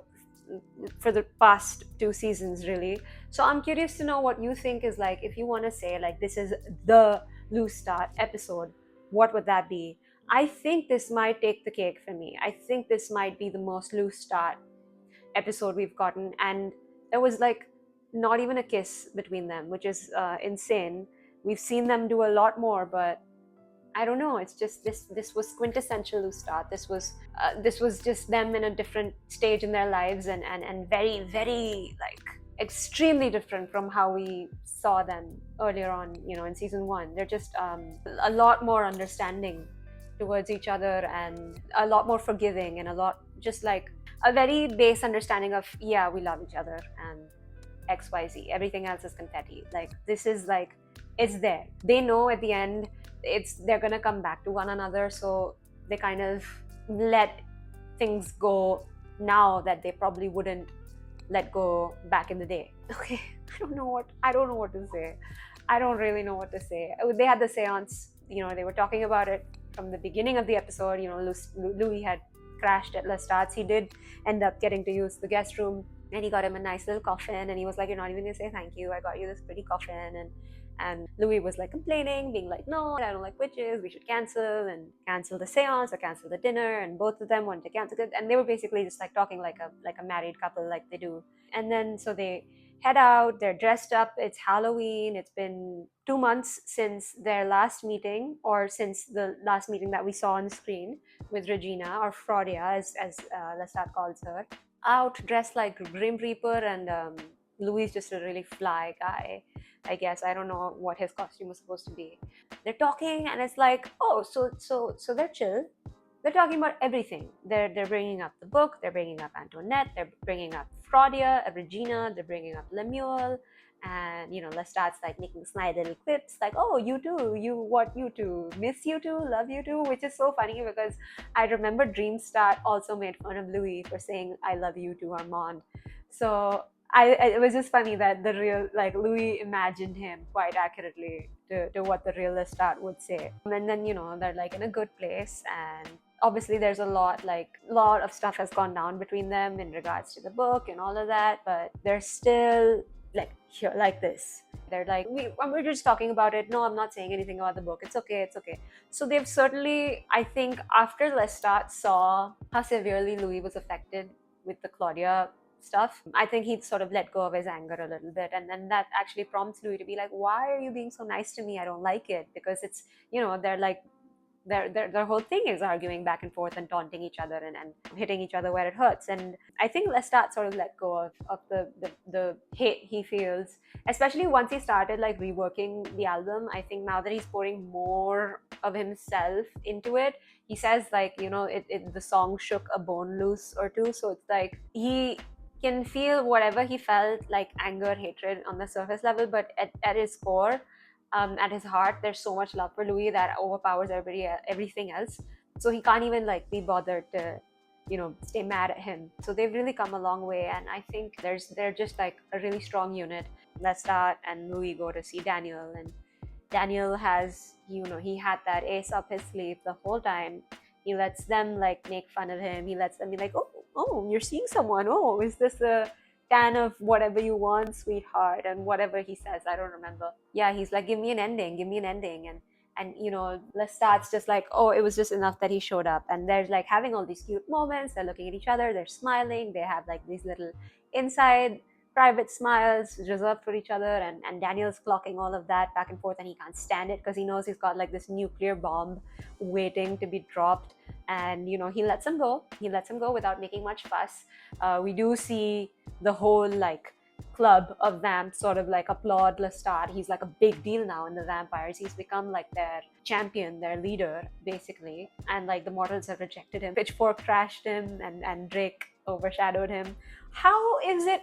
for the past 2 seasons, really. So I'm curious to know what you think is like, if you want to say like this is the Lestat episode, what would that be? I think this might take the cake for me. I think this might be the most Lestat episode we've gotten, and there was like not even a kiss between them, which is insane. We've seen them do a lot more, but I don't know. It's just this was quintessential Lestat. This was just them in a different stage in their lives, and very, very like extremely different from how we saw them earlier on, in season 1. They're just a lot more understanding towards each other, and a lot more forgiving, and a lot just like a very base understanding of, yeah, we love each other and XYZ. Everything else is confetti. Like, this is like, it's there. They know at the end they're gonna come back to one another, so they kind of let things go now that they probably wouldn't let go back in the day. Okay, I don't know what to say. I don't really know what to say. They had the seance, they were talking about it from the beginning of the episode. Louis had crashed at Lestat's. He did end up getting to use the guest room, and he got him a nice little coffin, and he was like, "You're not even gonna say thank you. I got you this pretty coffin." And Louis was like complaining, being like, "No, I don't like witches. We should cancel the seance or cancel the dinner." And both of them wanted to cancel it, and they were basically just like talking like a married couple, like they do. And then so they head out, they're dressed up, it's Halloween. It's been 2 months since their last meeting, or since the last meeting that we saw on the screen with Regina, or Fraudia, as Lestat calls her. Out dressed like Grim Reaper, and Louis is just a really fly guy, I guess. I don't know what his costume was supposed to be. They're talking, and it's like, oh, so they're chill. They're talking about everything. They're bringing up the book. They're bringing up Antoinette. They're bringing up Fraudia, Regina. They're bringing up Lemuel, and Lestat's like making snide little quips like, "Oh, you too. You too. Miss you too. Love you too," which is so funny because I remember Dreamstart also made fun of Louis for saying "I love you" to Armand. So it was just funny that the real, like, Louis imagined him quite accurately to what the real Lestat would say. And then they're like in a good place, and obviously there's a lot of stuff has gone down between them in regards to the book and all of that, but they're still like here like this. They're like, we're just talking about it. No, I'm not saying anything about the book. It's okay. So they've certainly, I think, after Lestat saw how severely Louis was affected with the Claudia stuff, I think he'd sort of let go of his anger a little bit, and then that actually prompts Louis to be like, "Why are you being so nice to me? I don't like it." Because it's, they're like, their whole thing is arguing back and forth and taunting each other and hitting each other where it hurts. And I think Lestat sort of let go of the hate he feels, especially once he started like reworking the album. I think now that he's pouring more of himself into it, he says like, the song shook a bone loose or two. So it's like he can feel whatever he felt, like anger, hatred on the surface level, but at his core, at his heart, there's so much love for Louis that overpowers everything else. So he can't even like be bothered to, stay mad at him. So they've really come a long way, and I think they're just like a really strong unit. Lestat and Louis go to see Daniel, and Daniel has, he had that ace up his sleeve the whole time. He lets them like make fun of him. He lets them be like, oh, you're seeing someone. Oh, is this a can of whatever you want, sweetheart? And whatever he says, I don't remember. Yeah, he's like, give me an ending. And Lestat's just like, oh, it was just enough that he showed up. And they're like having all these cute moments. They're looking at each other. They're smiling. They have like these little inside private smiles reserved for each other, and Daniel's clocking all of that back and forth, and he can't stand it because he knows he's got like this nuclear bomb waiting to be dropped. And he lets him go without making much fuss. We do see the whole like club of vamps sort of like applaud Lestat. He's like a big deal now in the vampires. He's become like their champion, their leader basically, and like the mortals have rejected him. Pitchfork trashed him, and Drake overshadowed him. How is it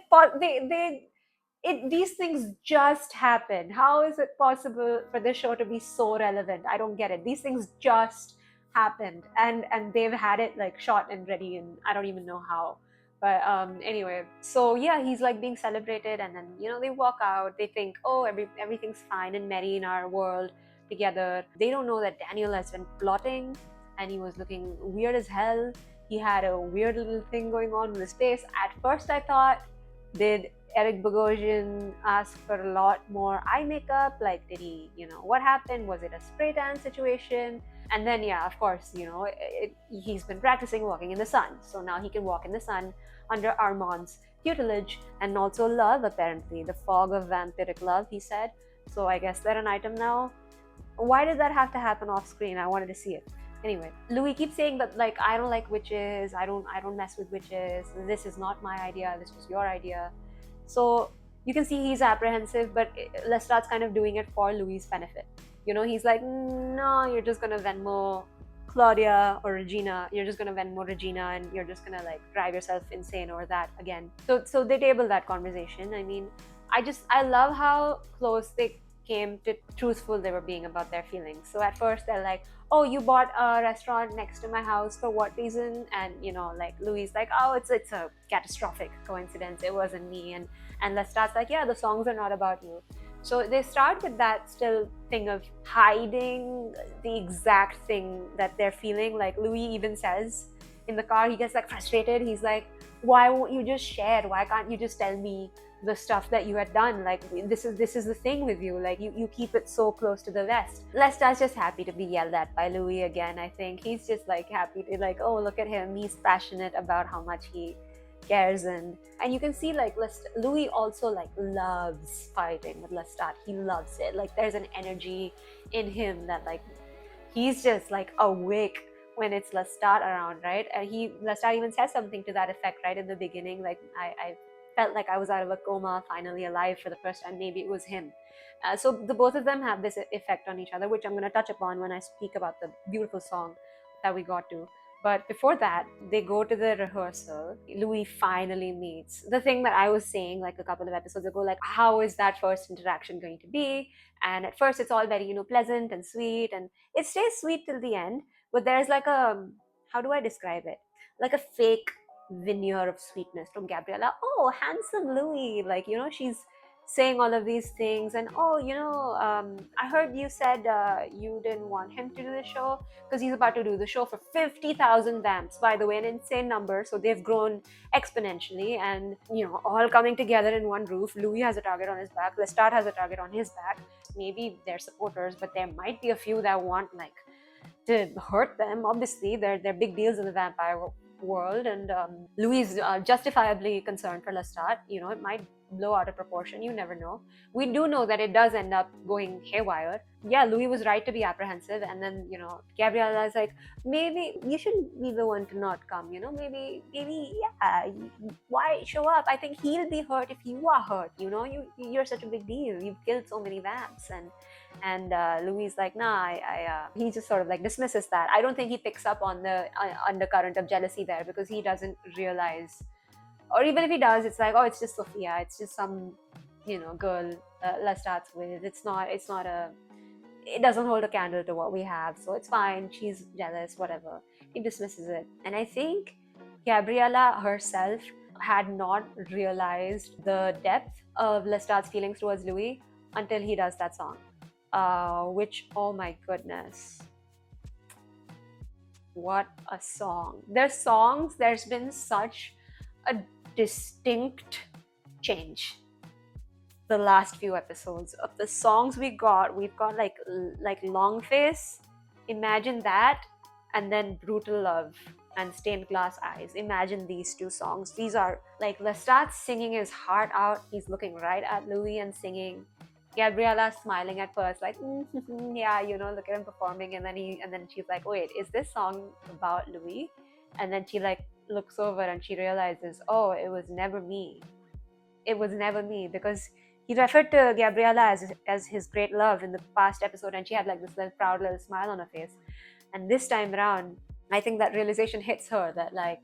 these things just happen? How is it possible for this show to be so relevant? I don't get it. These things just happened, and they've had it like shot and ready, and I don't even know how. But anyway, so yeah, he's like being celebrated, and then they walk out. They think, oh, everything's fine and merry in our world together. They don't know that Daniel has been plotting, and he was looking weird as hell. He had a weird little thing going on with his face. At first I thought, did Eric Bogosian ask for a lot more eye makeup? Like, did he, what happened? Was it a spray tan situation? And then, yeah, of course, he's been practicing walking in the sun. So now he can walk in the sun under Armand's tutelage, and also love, apparently. The fog of vampiric love, he said. So I guess they're an item now. Why did that have to happen off screen? I wanted to see it. Anyway, Louis keeps saying that like, I don't like witches, I don't mess with witches, this is not my idea, this was your idea. So you can see he's apprehensive, but Lestat's kind of doing it for Louis' benefit. He's like, no, you're just gonna Venmo Claudia or Regina, you're just gonna Venmo Regina, and you're just gonna like drive yourself insane over that again. So they table that conversation. I mean, I love how close they came to truthful they were being about their feelings. So at first they're like, oh, you bought a restaurant next to my house for what reason? And like Louis like, oh, it's a catastrophic coincidence, it wasn't me. And Lestat's like, yeah, the songs are not about you. So they start with that still thing of hiding the exact thing that they're feeling. Like Louis even says in the car, he gets like frustrated, he's like, why won't you just share? Why can't you just tell me the stuff that you had done? Like, this is the thing with you, like you keep it so close to the vest. Lestat's just happy to be yelled at by Louis again. I think he's just like happy to, like, oh, look at him, he's passionate about how much he cares. And you can see like Louis also like loves fighting with Lestat. He loves it. Like there's an energy in him that like he's just like awake when it's Lestat around, right? And Lestat even says something to that effect, right, in the beginning, like I felt like I was out of a coma, finally alive for the first time. Maybe it was him. So the both of them have this effect on each other, which I'm going to touch upon when I speak about the beautiful song that we got to. But before that, they go to the rehearsal. Louis finally meets the thing that I was saying like a couple of episodes ago, like how is that first interaction going to be? And at first it's all very, pleasant and sweet, and it stays sweet till the end. But there's like a, how do I describe it? Like a fake veneer of sweetness from Gabriella. Oh, handsome Louis. Like, she's saying all of these things. And oh, I heard you said you didn't want him to do the show because he's about to do the show for 50,000 vamps, by the way, an insane number. So they've grown exponentially, and all coming together in one roof. Louis has a target on his back, Lestat has a target on his back. Maybe they're supporters, but there might be a few that want like to hurt them. Obviously they're big deals in the vampire world, and Louis is justifiably concerned for Lestat. It might blow out of proportion, you never know. We do know that it does end up going haywire. Yeah, Louis was right to be apprehensive, and then Gabriella is like, maybe you shouldn't be the one to not come, maybe yeah, why show up? I think he'll be hurt if you are hurt. You're such a big deal, you've killed so many vamps. And Louis is like, nah, he just sort of like dismisses that. I don't think he picks up on the undercurrent of jealousy there, because he doesn't realize, or even if he does, it's like, oh, it's just Sophia, it's just some girl Lestat's with. It doesn't hold a candle to what we have, so it's fine, she's jealous, whatever. He dismisses it. And I think Gabriella herself had not realized the depth of Lestat's feelings towards Louis until he does that song. Which, oh my goodness, what a song. There's been such a distinct change the last few episodes. Of the songs we've got like Long Face, imagine that, and then Brutal Love and Stained Glass Eyes. Imagine these two songs. These are like Lestat singing his heart out. He's looking right at Louis and singing. Gabriella smiling at first, like, yeah, look at him performing, and then she's like, wait, is this song about Louis? And then she like looks over and she realizes, oh, it was never me. It was never me, because he referred to Gabriella as his great love in the past episode, and she had like this little proud little smile on her face. And this time around, I think that realization hits her, that like,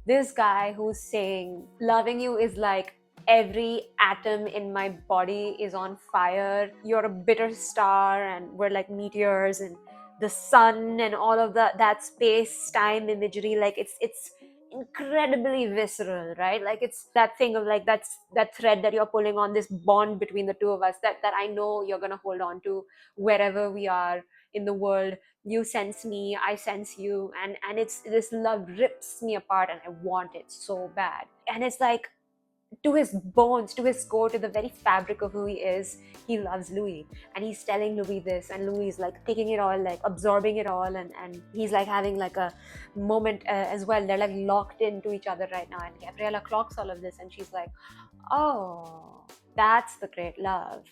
this guy who's saying loving you is like every atom in my body is on fire, you're a bitter star, and we're like meteors, and the sun and all of that space-time imagery, like it's incredibly visceral, right? Like it's that thing of like that thread that you're pulling on, this bond between the two of us that I know you're gonna hold on to wherever we are in the world. You sense me, I sense you, and it's this love rips me apart, and I want it so bad. And it's like, to his bones, to his core, to the very fabric of who he is, he loves Louis, and he's telling Louis this, and Louis is like taking it all, like absorbing it all, and he's like having like a moment as well. They're like locked into each other right now, and Gabriella clocks all of this, and she's like, oh, that's the great love.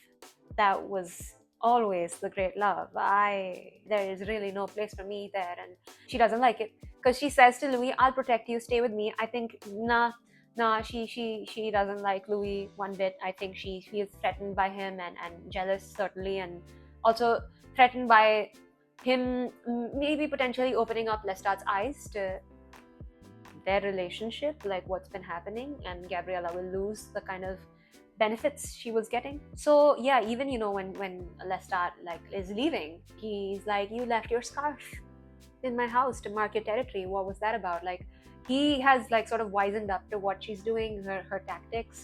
That was always the great love. There is really no place for me there. And she doesn't like it, because she says to Louis, I'll protect you, stay with me. I think she doesn't like Louis one bit. I think she feels threatened by him, and jealous certainly, and also threatened by him maybe potentially opening up Lestat's eyes to their relationship, like what's been happening, and Gabriella will lose the kind of benefits she was getting. So yeah, even when Lestat like is leaving, he's like, you left your scarf in my house to mark your territory. What was that about? Like, he has like sort of wizened up to what she's doing, her tactics.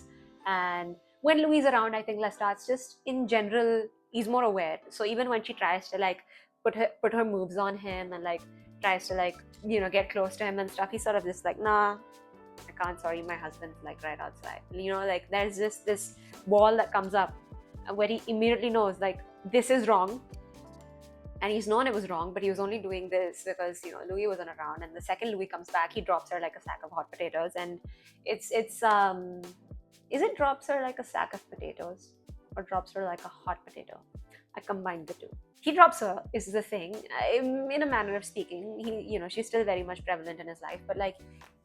And when Louis around, I think Lestat's just in general, he's more aware. So even when she tries to like put her moves on him and like tries to like get close to him and stuff, he's sort of just like, nah, I can't, sorry, my husband's like right outside. Like there's just this wall that comes up where he immediately knows like this is wrong. And he's known it was wrong, but he was only doing this because Louis wasn't around. And the second Louis comes back, he drops her like a sack of hot potatoes. And it's is it drops her like a sack of potatoes or drops her like a hot potato? I combined the two. He drops her is the thing, in a manner of speaking. He she's still very much prevalent in his life, but like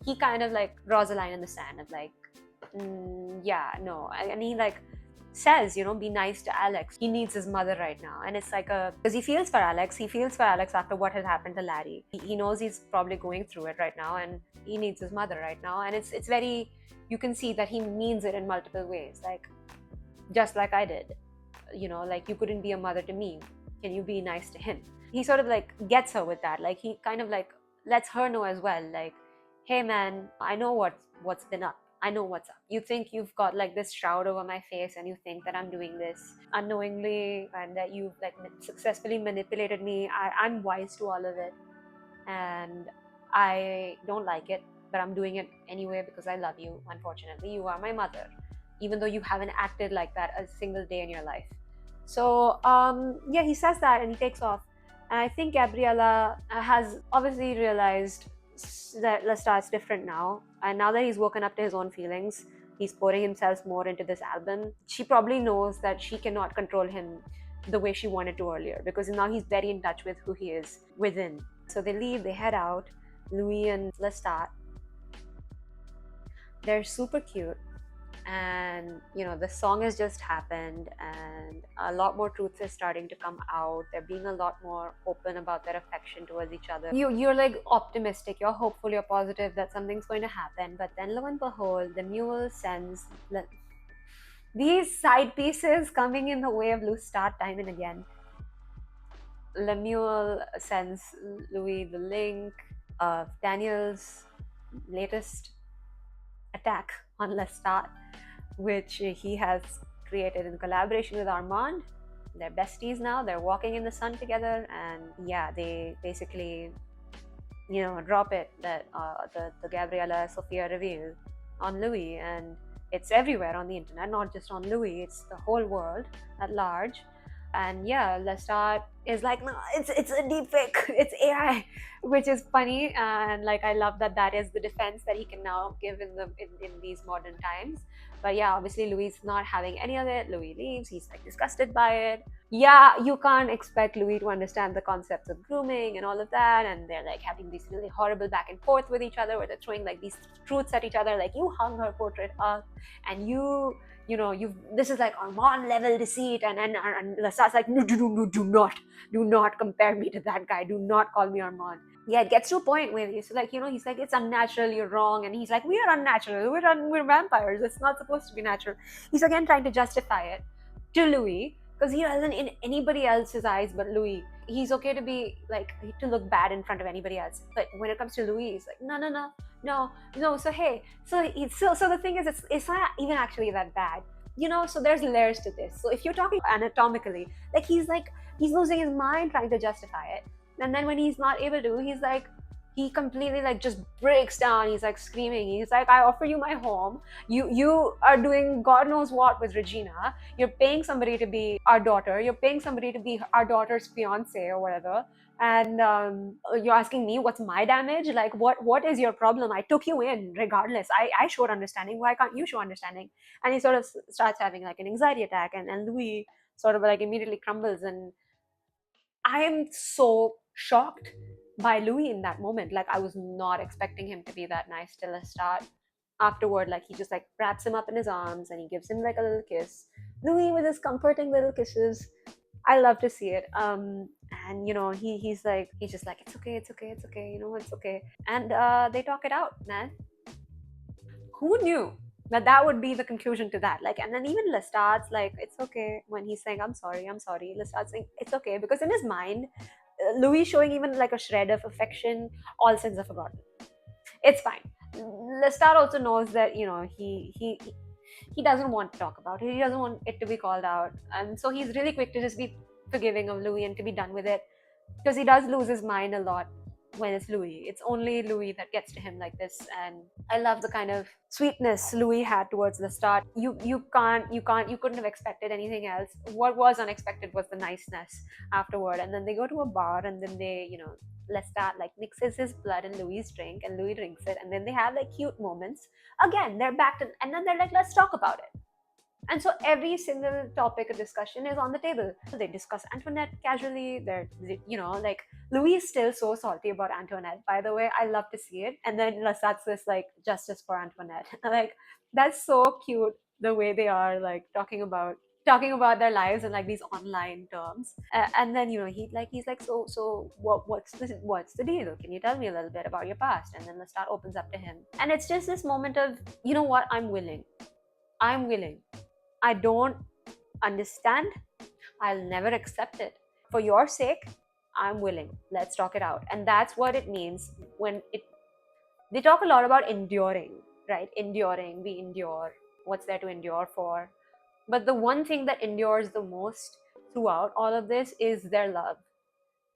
he kind of like draws a line in the sand of like, yeah, no. And he like says, be nice to Alex. He needs his mother right now. And it's like because he feels for Alex. He feels for Alex after what had happened to Larry. He knows he's probably going through it right now, and he needs his mother right now. And it's very, you can see that he means it in multiple ways. Like, just like I did, like, you couldn't be a mother to me. Can you be nice to him? He sort of like gets her with that. Like, he kind of like lets her know as well, like, hey man, I know what's been up. I know what's up. You think you've got like this shroud over my face and you think that I'm doing this unknowingly and that you've like successfully manipulated me. I'm wise to all of it and I don't like it, but I'm doing it anyway because I love you. Unfortunately, you are my mother, even though you haven't acted like that a single day in your life. So yeah, he says that and he takes off. And I think Gabriella has obviously realized that Lestat's different now, and now that he's woken up to his own feelings, he's pouring himself more into this album. She probably knows that she cannot control him the way she wanted to earlier, because now he's very in touch with who he is within. So they leave, they head out, Louis and Lestat. They're super cute, and the song has just happened and a lot more truth is starting to come out. They're being a lot more open about their affection towards each other. You're like optimistic, you're hopeful, you're positive that something's going to happen, but then lo and behold, the mule sends these side pieces coming in the way of Lestat time and again. Lemuel sends Louis the link of Daniel's latest attack on Lestat, which he has created in collaboration with Armand. They're besties now, they're walking in the sun together, and yeah, they basically drop it that the Gabriella Sophia reveal on Louis, and it's everywhere on the internet, not just on Louis, it's the whole world at large. And yeah, Lestat is like, no, it's a deep fake, it's AI, which is funny. And like, I love that is the defense that he can now give in these modern times. But yeah, obviously Louis is not having any of it. Louis leaves, he's like disgusted by it. Yeah, you can't expect Louis to understand the concepts of grooming and all of that, and they're like having these really horrible back and forth with each other where they're throwing like these truths at each other, like, you hung her portrait up and you've this is like Armand level deceit, and Lestat's like, no, do not compare me to that guy, do not call me Armand. Yeah, it gets to a point where he's like, he's like, it's unnatural, you're wrong, and he's like, we are unnatural, we're vampires, it's not supposed to be natural. He's again trying to justify it to Louis, because he doesn't, in anybody else's eyes but Louis, he's okay to be like, to look bad in front of anybody else, but when it comes to Louis, he's like, no. So hey, so the thing is, it's not even actually that bad, so there's layers to this. So if you're talking anatomically, like, he's losing his mind trying to justify it, and then when he's not able to, he's like, he completely like just breaks down. He's like screaming. He's like, I offer you my home. You are doing God knows what with Regina. You're paying somebody to be our daughter. You're paying somebody to be our daughter's fiance or whatever. And you're asking me what's my damage? Like, what is your problem? I took you in regardless. I showed understanding. Why can't you show understanding? And he sort of starts having like an anxiety attack, and Louis sort of like immediately crumbles. And I am so shocked by Louis in that moment. Like, I was not expecting him to be that nice to Lestat. Afterward, like, he just like wraps him up in his arms and he gives him like a little kiss. Louis with his comforting little kisses. I love to see it. And he's just like, it's okay, it's okay, it's okay. And they talk it out, man. Who knew But that would be the conclusion to that. Like, and then even Lestat's like, it's okay when he's saying, I'm sorry. Lestat's saying, it's okay. Because in his mind, Louis showing even like a shred of affection, all sins are forgotten. It's fine. Lestat also knows that, he doesn't want to talk about it. He doesn't want it to be called out. And so he's really quick to just be forgiving of Louis and to be done with it. Because he does lose his mind a lot when it's Louis. It's only Louis that gets to him like this. And I love the kind of sweetness Louis had towards Lestat. You couldn't have expected anything else. What was unexpected was the niceness afterward. And then they go to a bar and then they, Lestat like mixes his blood in Louis' drink and Louis drinks it. And then they have like cute moments. Again, they're back to, and then they're like, let's talk about it. And so every single topic of discussion is on the table. They discuss Antoinette casually. They're, like, Louis is still so salty about Antoinette, by the way. I love to see it. And then Lestat's this, like, justice for Antoinette. Like, that's so cute, the way they are, like, talking about their lives in, like, these online terms. And then, he's like, so what's the deal? Can you tell me a little bit about your past? And then Lestat opens up to him. And it's just this moment of, you know what, I'm willing. I don't understand. I'll never accept it. For your sake, I'm willing. Let's talk it out. And that's what it means they talk a lot about enduring, right? Enduring, we endure. What's there to endure for? But the one thing that endures the most throughout all of this is their love.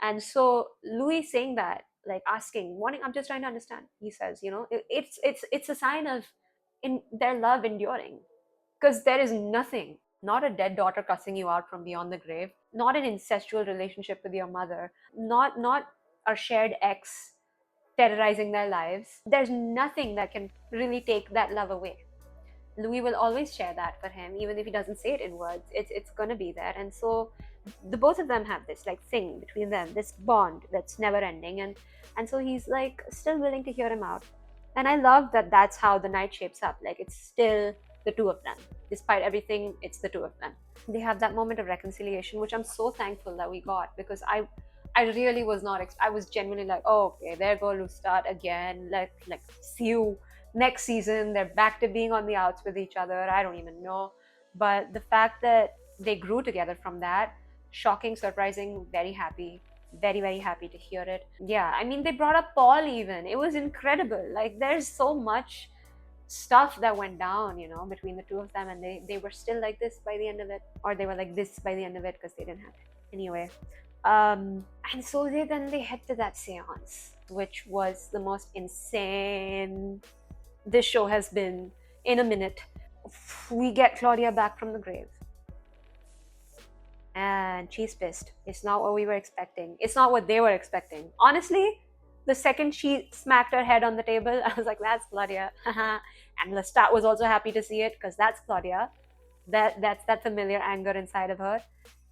And so Louis saying that, like asking, wanting, I'm just trying to understand. He says, it's a sign of their love enduring. Because there is nothing, not a dead daughter cussing you out from beyond the grave, not an incestual relationship with your mother, not a shared ex terrorizing their lives. There's nothing that can really take that love away. Louis will always share that for him, even if he doesn't say it in words. It's going to be there. And so the both of them have this like thing between them, this bond that's never ending. And so he's like still willing to hear him out. And I love that that's how the night shapes up. Like it's still the two of them. Despite everything, it's the two of them. They have that moment of reconciliation, which I'm so thankful that we got, because I really was not, I was genuinely like, oh, okay, there go Lestat again. Like see you next season. They're back to being on the outs with each other. I don't even know. But the fact that they grew together from that, shocking, surprising, very happy. Very, very happy to hear it. Yeah, I mean, they brought up Paul even. It was incredible. Like, there's so much stuff that went down, between the two of them, and they were still like this by the end of it, or they were like this by the end of it because they didn't have it. Anyway, and so they head to that seance, which was the most insane this show has been in a minute. We get Claudia back from the grave. And she's pissed. It's not what we were expecting. It's not what they were expecting. Honestly, the second she smacked her head on the table, I was like, that's Claudia. And Lestat was also happy to see it because that's Claudia. That's that familiar anger inside of her.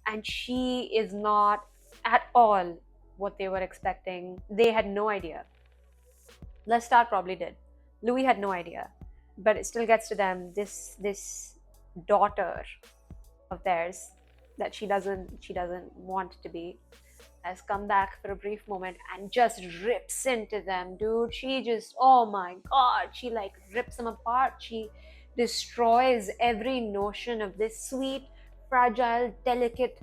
And she is not at all what they were expecting. They had no idea. Lestat probably did. Louis had no idea. But it still gets to them, this daughter of theirs that she doesn't want to be, has come back for a brief moment and just rips into them, dude. She just, oh my god, she like rips them apart. She destroys every notion of this sweet, fragile, delicate,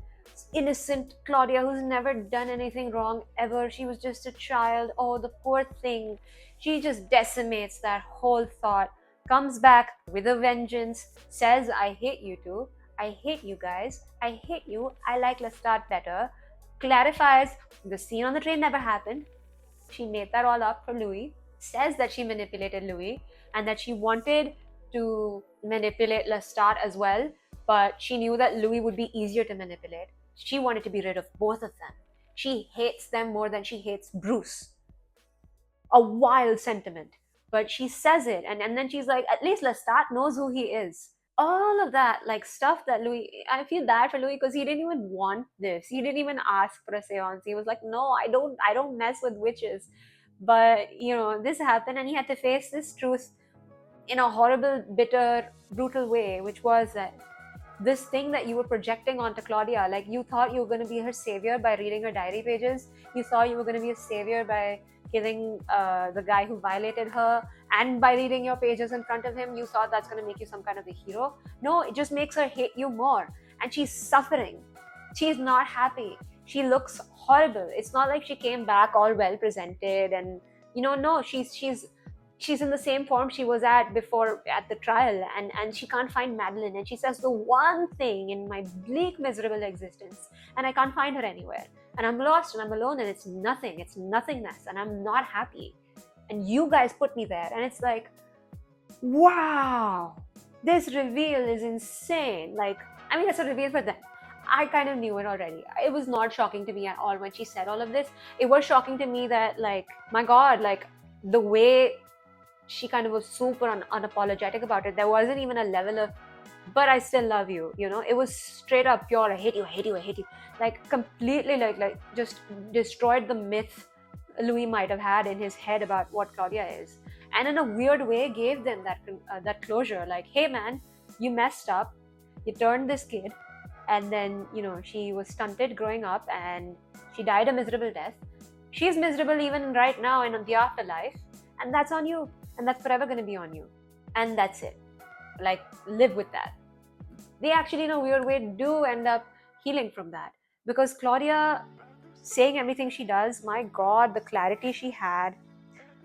innocent Claudia who's never done anything wrong ever. She was just a child. Oh, the poor thing. She just decimates that whole thought, comes back with a vengeance, says, I hate you two. I hate you guys. I hate you. I like Lestat better. Clarifies the scene on the train never happened. She made that all up for Louis. Says that she manipulated Louis and that she wanted to manipulate Lestat as well, but she knew that Louis would be easier to manipulate. She wanted to be rid of both of them. She hates them more than she hates Bruce. A wild sentiment. But she says it, and then she's like, at least Lestat knows who he is. All of that, like stuff that Louis, I feel bad for Louis because he didn't even want this. He didn't even ask for a seance. He was like, no, I don't mess with witches. But, this happened and he had to face this truth in a horrible, bitter, brutal way, which was that this thing that you were projecting onto Claudia, like you thought you were going to be her savior by reading her diary pages. You thought you were going to be a savior by killing the guy who violated her, and by reading your pages in front of him, you thought that's going to make you some kind of a hero. No, it just makes her hate you more. And she's suffering. She's not happy. She looks horrible. It's not like she came back all well presented and, no, she's in the same form she was at before at the trial, and she can't find Madeline, and she says the one thing in my bleak, miserable existence, and I can't find her anywhere. And I'm lost and I'm alone and it's nothing. It's nothingness and I'm not happy. And you guys put me there. And it's like, wow, this reveal is insane. Like, I mean, it's a reveal for them. I kind of knew it already. It was not shocking to me at all when she said all of this. It was shocking to me that, like, my God, like, the way she kind of was super unapologetic about it. There wasn't even a level of, but I still love you, It was straight up pure, I hate you, I hate you, I hate you. Like, completely, like just destroyed the myth Louis might have had in his head about what Claudia is. And in a weird way, gave them that closure. Like, hey, man, you messed up. You turned this kid. And then, she was stunted growing up and she died a miserable death. She's miserable even right now in the afterlife. And that's on you. And that's forever going to be on you. And that's it. Like, live with that. They actually, in a weird way, do end up healing from that. Because Claudia, saying everything she does, my God, the clarity she had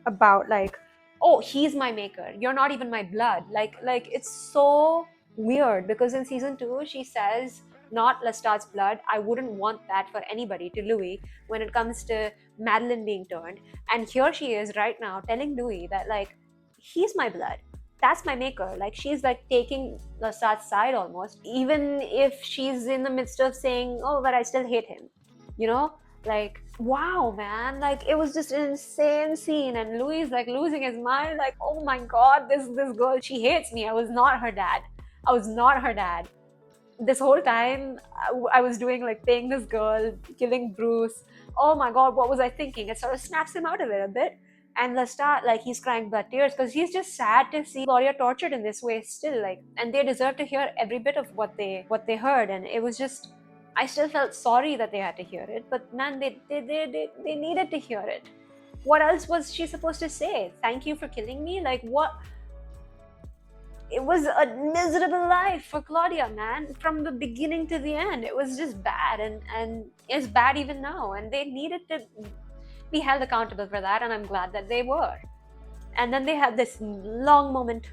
about, like, oh, he's my maker. You're not even my blood. Like it's so weird. Because in season 2, she says, not Lestat's blood. I wouldn't want that for anybody, to Louis, when it comes to Madeline being turned. And here she is right now telling Louis that, like, he's my blood. That's my maker. Like, she's like taking Lestat's side almost, even if she's in the midst of saying, oh, but I still hate him. Like, wow, man. Like, it was just an insane scene. And Louis is like losing his mind. Like, oh my God, this girl, she hates me. I was not her dad. This whole time I was doing, like, paying this girl, killing Bruce. Oh my God, what was I thinking? It sort of snaps him out of it a bit. And Lestat, like, he's crying blood tears because he's just sad to see Claudia tortured in this way still. Like, and they deserve to hear every bit of what they heard. And it was just, I still felt sorry that they had to hear it, but man, they needed to hear it. What else was she supposed to say? Thank you for killing me? Like, what? It was a miserable life for Claudia, man. From the beginning to the end, it was just bad, and it's bad even now. And they needed to be held accountable for that, and I'm glad that they were. And then they had this long moment,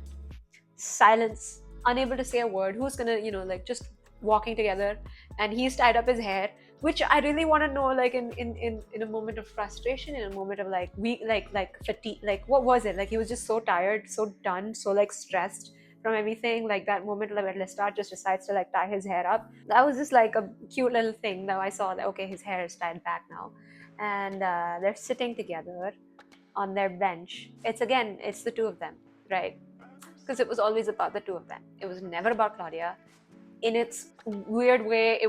silence, unable to say a word. Who's gonna, like, just walking together, and he's tied up his hair, which I really want to know, like, in a moment of frustration, in a moment of, like, fatigue, like, what was it? Like, he was just so tired, so done, so, like, stressed from everything. Like, that moment where Lestat just decides to, like, tie his hair up. That was just like a cute little thing that I saw, that okay, his hair is tied back now, and they're sitting together on their bench. It's the two of them, right? Because it was always about the two of them. It was never about Claudia. In its weird way,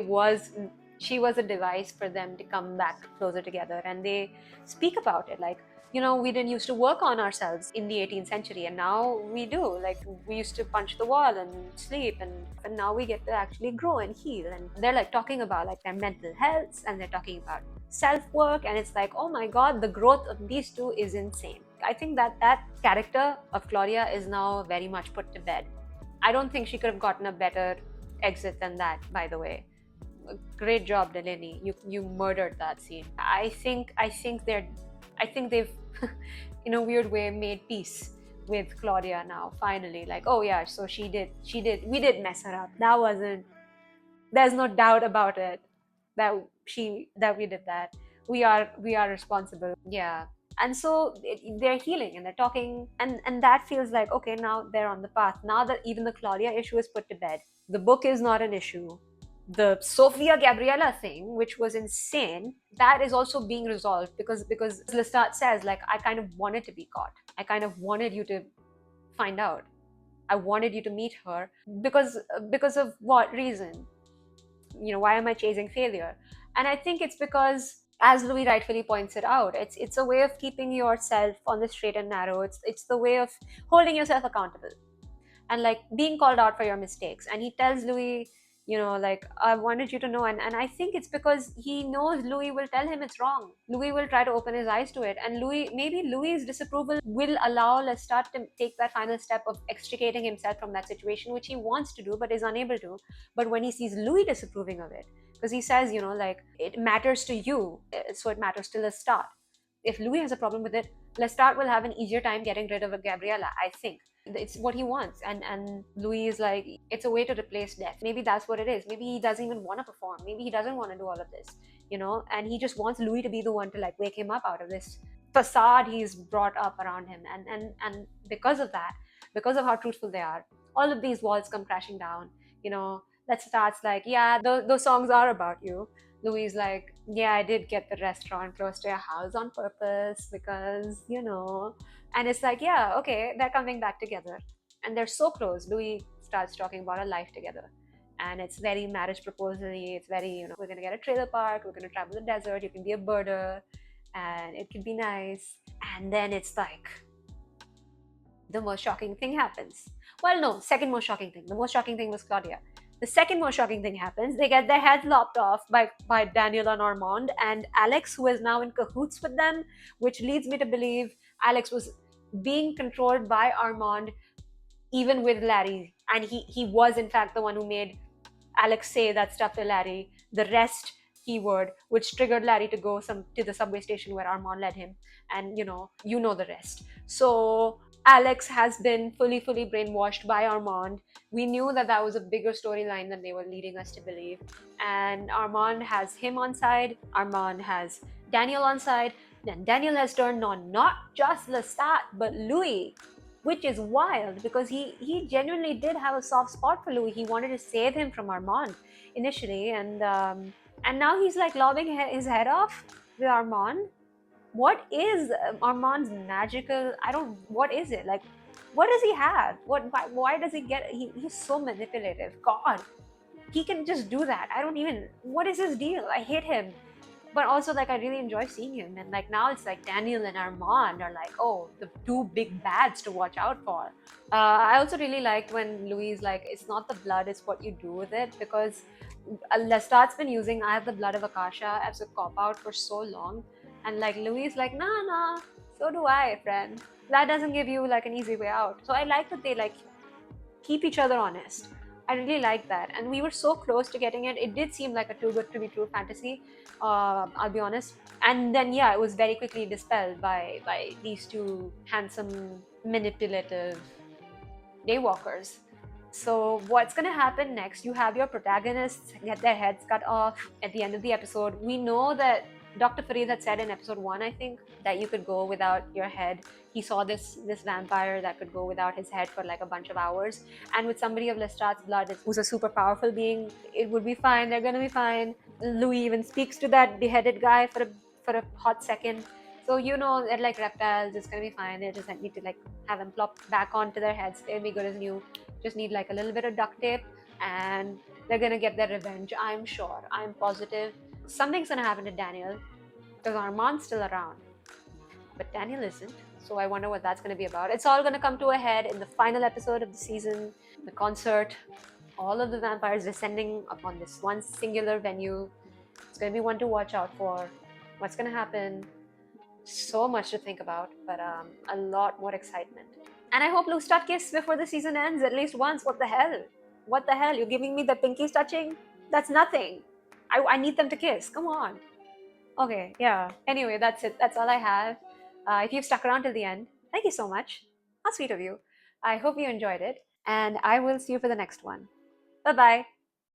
she was a device for them to come back closer together. And they speak about it like, we didn't used to work on ourselves in the 18th century, and now we do. Like, we used to punch the wall and sleep, and now we get to actually grow and heal. And they're, like, talking about, like, their mental health, and they're talking about self-work, and it's like, oh my God, the growth of these two is insane. I think that character of Claudia is now very much put to bed. I don't think she could have gotten a better exit than that, by the way. Great job, Delaney. You murdered that scene. I think they've in a weird way made peace with Claudia now, finally. Like, oh yeah, so we did mess her up. There's no doubt about it that we did that. We are responsible. Yeah. And so they're healing and they're talking, and that feels like, okay, now they're on the path. Now that even the Claudia issue is put to bed, the book is not an issue. The Sofia Gabriella thing, which was insane, that is also being resolved because Lestat says, like, I kind of wanted to be caught. I kind of wanted you to find out. I wanted you to meet her because of what reason? Why am I chasing failure? And I think it's because, as Louis rightfully points it out, it's a way of keeping yourself on the straight and narrow. It's the way of holding yourself accountable and, like, being called out for your mistakes. And he tells Louis, like, I wanted you to know. And I think it's because he knows Louis will tell him it's wrong. Louis will try to open his eyes to it, and Louis's disapproval will allow Lestat to take that final step of extricating himself from that situation, which he wants to do but is unable to. But when he sees Louis disapproving of it, because he says, like, it matters to you, so it matters to Lestat. If Louis has a problem with it, Lestat will have an easier time getting rid of Gabriella, I think. It's what he wants. And Louis is like, it's a way to replace death. Maybe that's what it is. Maybe he doesn't even want to perform. Maybe he doesn't want to do all of this, and he just wants Louis to be the one to, like, wake him up out of this facade he's brought up around him. And because of that, because of how truthful they are, all of these walls come crashing down. Lestat's like, yeah, those songs are about you. Louis is like, yeah, I did get the restaurant close to your house on purpose because, and it's like, yeah, okay, they're coming back together. And they're so close. Louis starts talking about a life together. And it's very marriage proposal-y. It's very, we're going to get a trailer park, we're going to travel the desert, you can be a birder, and it can be nice. And then it's like, the most shocking thing happens. Well, no, second most shocking thing. The most shocking thing was Claudia. The second most shocking thing happens. They get their heads lopped off by Daniel and Armand, and Alex, who is now in cahoots with them, which leads me to believe Alex was being controlled by Armand, even with Larry. And he was, in fact, the one who made Alex say that stuff to Larry, the rest keyword, which triggered Larry to go to the subway station where Armand led him. And, you know the rest. So Alex has been fully brainwashed by Armand. We knew that was a bigger storyline than they were leading us to believe. And Armand has him on side. Armand has Daniel on side. Then Daniel has turned on not just Lestat, but Louis, which is wild because he genuinely did have a soft spot for Louis. He wanted to save him from Armand initially. And now he's like lobbing his head off with Armand. What is Armand's magical? What is it? Like, what does he have? Why does he get, he's so manipulative. God, he can just do that. What is his deal? I hate him. But also, like, I really enjoy seeing him. And, like, now it's like Daniel and Armand are like, oh, the two big bads to watch out for. I also really liked when Louis is like, it's not the blood, it's what you do with it. Because Lestat's been using I have the blood of Akasha as a cop-out for so long. And, like, Louis is like, nah, so do I, friend. That doesn't give you, like, an easy way out. So I like that they, like, keep each other honest. I really like that. And we were so close to getting it. It did seem like a too good to be true fantasy, I'll be honest. And then, yeah, it was very quickly dispelled by these two handsome, manipulative daywalkers. So what's going to happen next? You have your protagonists get their heads cut off at the end of the episode. We know that Dr. Farid had said in episode 1, I think, that you could go without your head. He saw this vampire that could go without his head for like a bunch of hours. And with somebody of Lestat's blood, who's a super powerful being, it would be fine. They're gonna be fine. Louis even speaks to that beheaded guy for a hot second. So they're like reptiles. It's gonna be fine. They just need to like have them plop back onto their heads. They'll be good as new. Just need like a little bit of duct tape, and they're gonna get their revenge. I'm sure. I'm positive. Something's gonna happen to Daniel because Armand's still around, but Daniel isn't. So I wonder what that's gonna be about. It's all gonna come to a head in the final episode of the season, the concert. All of the vampires descending upon this one singular venue. It's gonna be one to watch out for. What's gonna happen? So much to think about, but a lot more excitement. And I hope Lestat kiss before the season ends at least once. What the hell? What the hell? You're giving me the pinkies touching? That's nothing. I need them to kiss. Come on. Okay, yeah. Anyway, that's it. That's all I have. If you've stuck around till the end, thank you so much. How sweet of you. I hope you enjoyed it. And I will see you for the next one. Bye-bye.